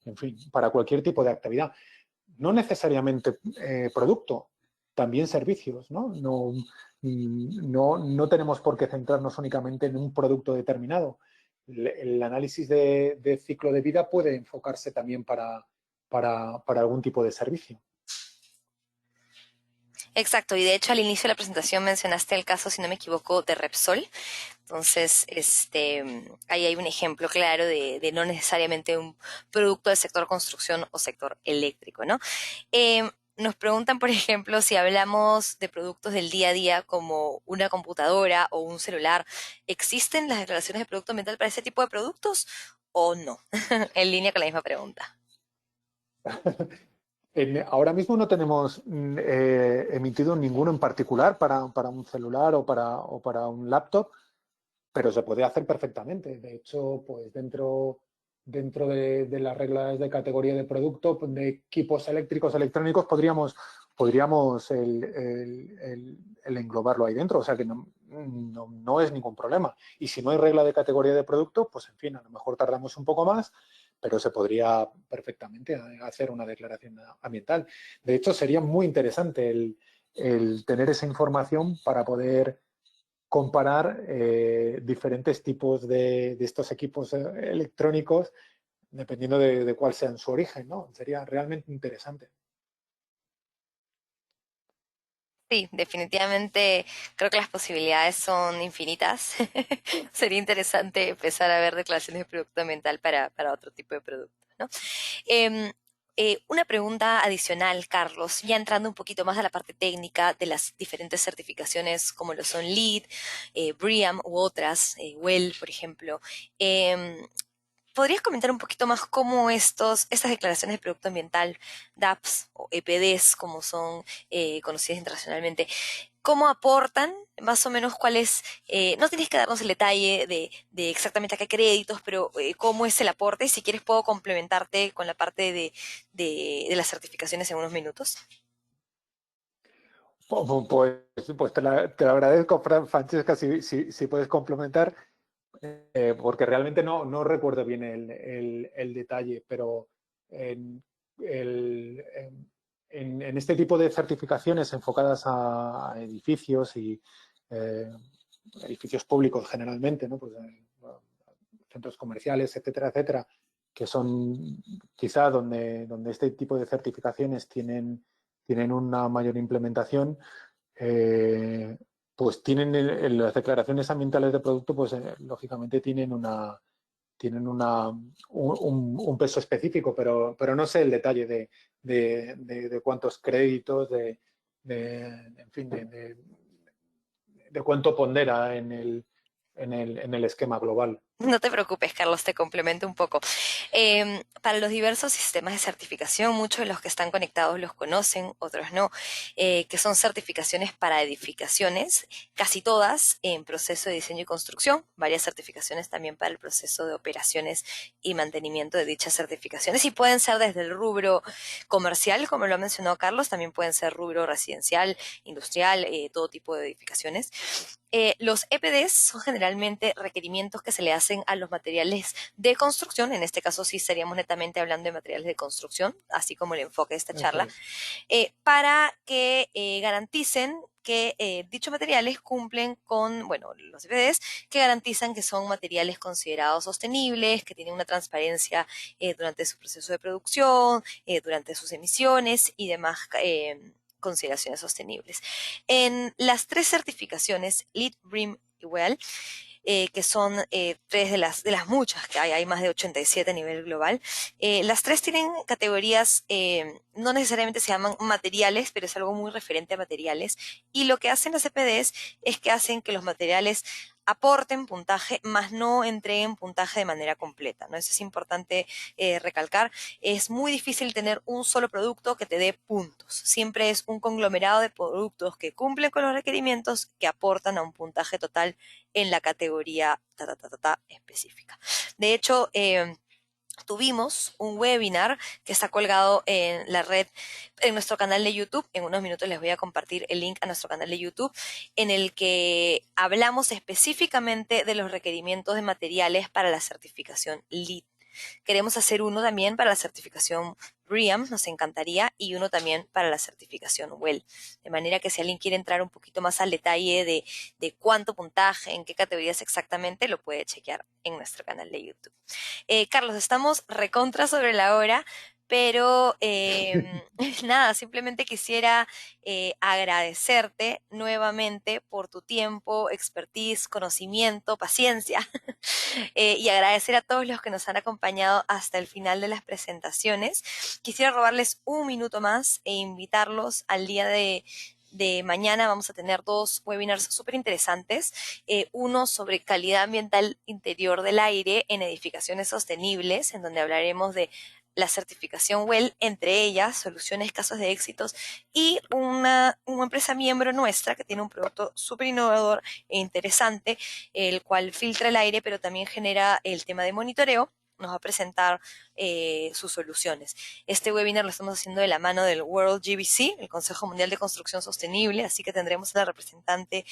en fin, para cualquier tipo de actividad. No necesariamente producto, también servicios, ¿no? No tenemos por qué centrarnos únicamente en un producto determinado. El análisis de ciclo de vida puede enfocarse también para algún tipo de servicio. Exacto, y de hecho al inicio de la presentación mencionaste el caso, si no me equivoco, de Repsol. Entonces, ahí hay un ejemplo claro de no necesariamente un producto del sector construcción o sector eléctrico, ¿no? Nos preguntan, por ejemplo, si hablamos de productos del día a día como una computadora o un celular, ¿existen las declaraciones de producto ambiental para ese tipo de productos o no? En línea con la misma pregunta. Ahora mismo no tenemos emitido ninguno en particular para un celular o para un laptop, pero se puede hacer perfectamente. De hecho, pues dentro de las reglas de categoría de producto, pues, de equipos eléctricos, electrónicos, podríamos el englobarlo ahí dentro. O sea que no es ningún problema. Y si no hay regla de categoría de producto, pues en fin, a lo mejor tardamos un poco más, pero se podría perfectamente hacer una declaración ambiental. De hecho, sería muy interesante el tener esa información para poder comparar diferentes tipos de estos equipos electrónicos dependiendo de cuál sea en su origen, ¿no? Sería realmente interesante. Sí, definitivamente creo que las posibilidades son infinitas. Sería interesante empezar a ver declaraciones de producto ambiental para otro tipo de productos, ¿no? Em, una pregunta adicional, Carlos, ya entrando un poquito más a la parte técnica de las diferentes certificaciones como lo son LEED, BREEAM u otras, WELL, por ejemplo. Em, ¿Podrías comentar un poquito más cómo estas declaraciones de producto ambiental, DAPs o EPDs, como son conocidas internacionalmente, cómo aportan, más o menos cuál es, no tienes que darnos el detalle de exactamente a qué créditos, pero cómo es el aporte? Si quieres puedo complementarte con la parte de las certificaciones en unos minutos. Pues te lo agradezco, Francesca, si puedes complementar, porque realmente no recuerdo bien el detalle, pero en, en este tipo de certificaciones enfocadas a edificios y eh, edificios públicos generalmente, ¿no? Pues, centros comerciales, etcétera, etcétera, que son quizá donde este tipo de certificaciones tienen una mayor implementación, eh, pues tienen en las declaraciones ambientales de producto, pues lógicamente tienen un peso específico, pero no sé el detalle de cuántos créditos, en fin, de cuánto pondera en el esquema global. No te preocupes, Carlos, te complemento un poco. Para los diversos sistemas de certificación, muchos de los que están conectados los conocen, otros no, que son certificaciones para edificaciones, casi todas en proceso de diseño y construcción, varias certificaciones también para el proceso de operaciones y mantenimiento de dichas certificaciones, y pueden ser desde el rubro comercial, como lo ha mencionado Carlos, también pueden ser rubro residencial, industrial, todo tipo de edificaciones. Los EPDs son generalmente requerimientos que se le hacen a los materiales de construcción, en este caso sí estaríamos netamente hablando de materiales de construcción, así como el enfoque de esta Eso charla, es. para que garanticen que dichos materiales cumplen con, bueno, los EPDs que garantizan que son materiales considerados sostenibles, que tienen una transparencia durante su proceso de producción, durante sus emisiones y demás consideraciones sostenibles. En las tres certificaciones, LEED, BREEAM y WELL, que son tres de las muchas que hay más de 87 a nivel global. Las tres tienen categorías, no necesariamente se llaman materiales, pero es algo muy referente a materiales. Y lo que hacen las CPDs es que hacen que los materiales aporten puntaje, más no entreguen puntaje de manera completa, ¿no? Eso es importante recalcar. Es muy difícil tener un solo producto que te dé puntos. Siempre es un conglomerado de productos que cumplen con los requerimientos que aportan a un puntaje total en la categoría específica. De hecho, tuvimos un webinar que está colgado en la red, en nuestro canal de YouTube. En unos minutos les voy a compartir el link a nuestro canal de YouTube, en el que hablamos específicamente de los requerimientos de materiales para la certificación LEED. Queremos hacer uno también para la certificación BREEAM, nos encantaría, y uno también para la certificación WELL. De manera que si alguien quiere entrar un poquito más al detalle de cuánto puntaje, en qué categorías exactamente, lo puede chequear en nuestro canal de YouTube. Carlos, estamos recontra sobre la hora, pero nada, simplemente quisiera agradecerte nuevamente por tu tiempo, expertise, conocimiento, paciencia, y agradecer a todos los que nos han acompañado hasta el final de las presentaciones. Quisiera robarles un minuto más e invitarlos al día de mañana. Vamos a tener dos webinars súper interesantes. Uno sobre calidad ambiental interior del aire en edificaciones sostenibles, en donde hablaremos de la certificación WELL, entre ellas soluciones, casos de éxitos, y una empresa miembro nuestra que tiene un producto súper innovador e interesante, el cual filtra el aire, pero también genera el tema de monitoreo. Nos va a presentar sus soluciones. Este webinar lo estamos haciendo de la mano del World GBC, el Consejo Mundial de Construcción Sostenible, así que tendremos a la representante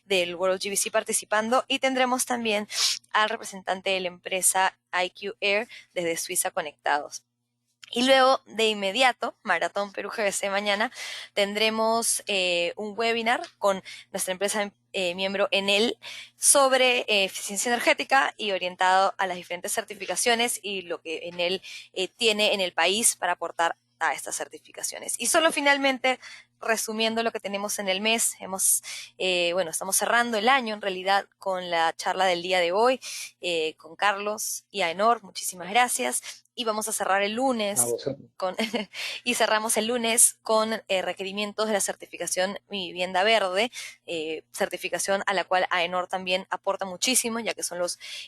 del World GBC participando y tendremos también al representante de la empresa IQ Air desde Suiza conectados. Y luego, de inmediato, Maratón Perú GBC mañana, tendremos un webinar con nuestra empresa miembro en él sobre eficiencia energética y orientado a las diferentes certificaciones y lo que en él tiene en el país para aportar a estas certificaciones. Y solo finalmente, resumiendo lo que tenemos en el mes, bueno, estamos cerrando el año en realidad con la charla del día de hoy, con Carlos y Aenor, muchísimas gracias. Y vamos a cerrar el A lunes vosotros. y cerramos el lunes con requerimientos de la certificación Mi Vivienda Verde, certificación a la cual AENOR también aporta muchísimo, ya que son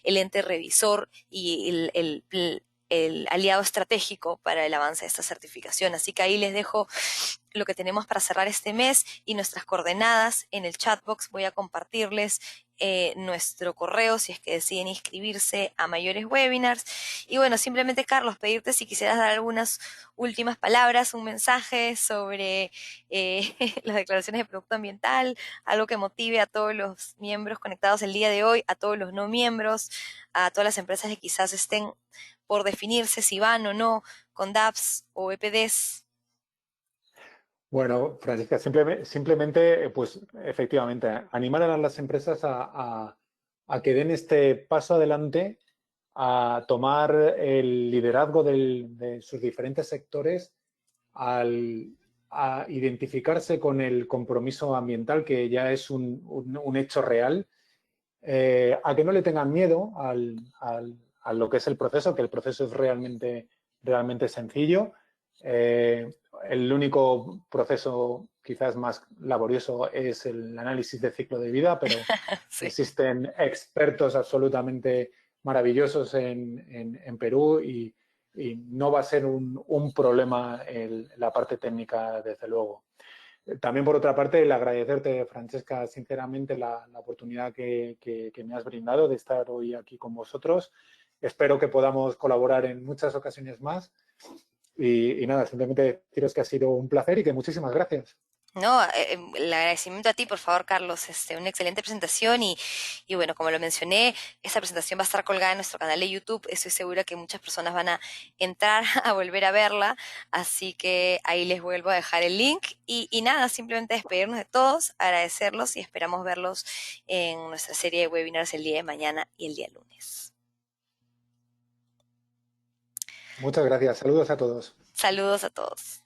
el ente revisor y el aliado estratégico para el avance de esta certificación. Así que ahí les dejo lo que tenemos para cerrar este mes y nuestras coordenadas en el chatbox. Voy a compartirles nuestro correo si es que deciden inscribirse a mayores webinars. Y bueno, simplemente, Carlos, pedirte si quisieras dar algunas últimas palabras, un mensaje sobre las declaraciones de producto ambiental, algo que motive a todos los miembros conectados el día de hoy, a todos los no miembros, a todas las empresas que quizás estén por definirse si van o no con DAPs o EPDs. Bueno, Francisca, simplemente, pues efectivamente, animar a las empresas a que den este paso adelante, a tomar el liderazgo de sus diferentes sectores, a identificarse con el compromiso ambiental, que ya es un hecho real, a que no le tengan miedo a lo que es el proceso, que el proceso es realmente sencillo. Eh, el único proceso quizás más laborioso es el análisis de ciclo de vida, pero Sí. existen expertos absolutamente maravillosos en Perú y no va a ser un problema la parte técnica, desde luego. También, por otra parte, el agradecerte, Francesca, sinceramente la oportunidad que me has brindado de estar hoy aquí con vosotros. Espero que podamos colaborar en muchas ocasiones más. Y nada, simplemente deciros que ha sido un placer y que muchísimas gracias. No, el agradecimiento a ti, por favor, Carlos. Una excelente presentación y bueno, como lo mencioné, esta presentación va a estar colgada en nuestro canal de YouTube. Estoy segura que muchas personas van a entrar a volver a verla, así que ahí les vuelvo a dejar el link y nada, simplemente despedirnos de todos, agradecerlos y esperamos verlos en nuestra serie de webinars el día de mañana y el día lunes. Muchas gracias. Saludos a todos. Saludos a todos.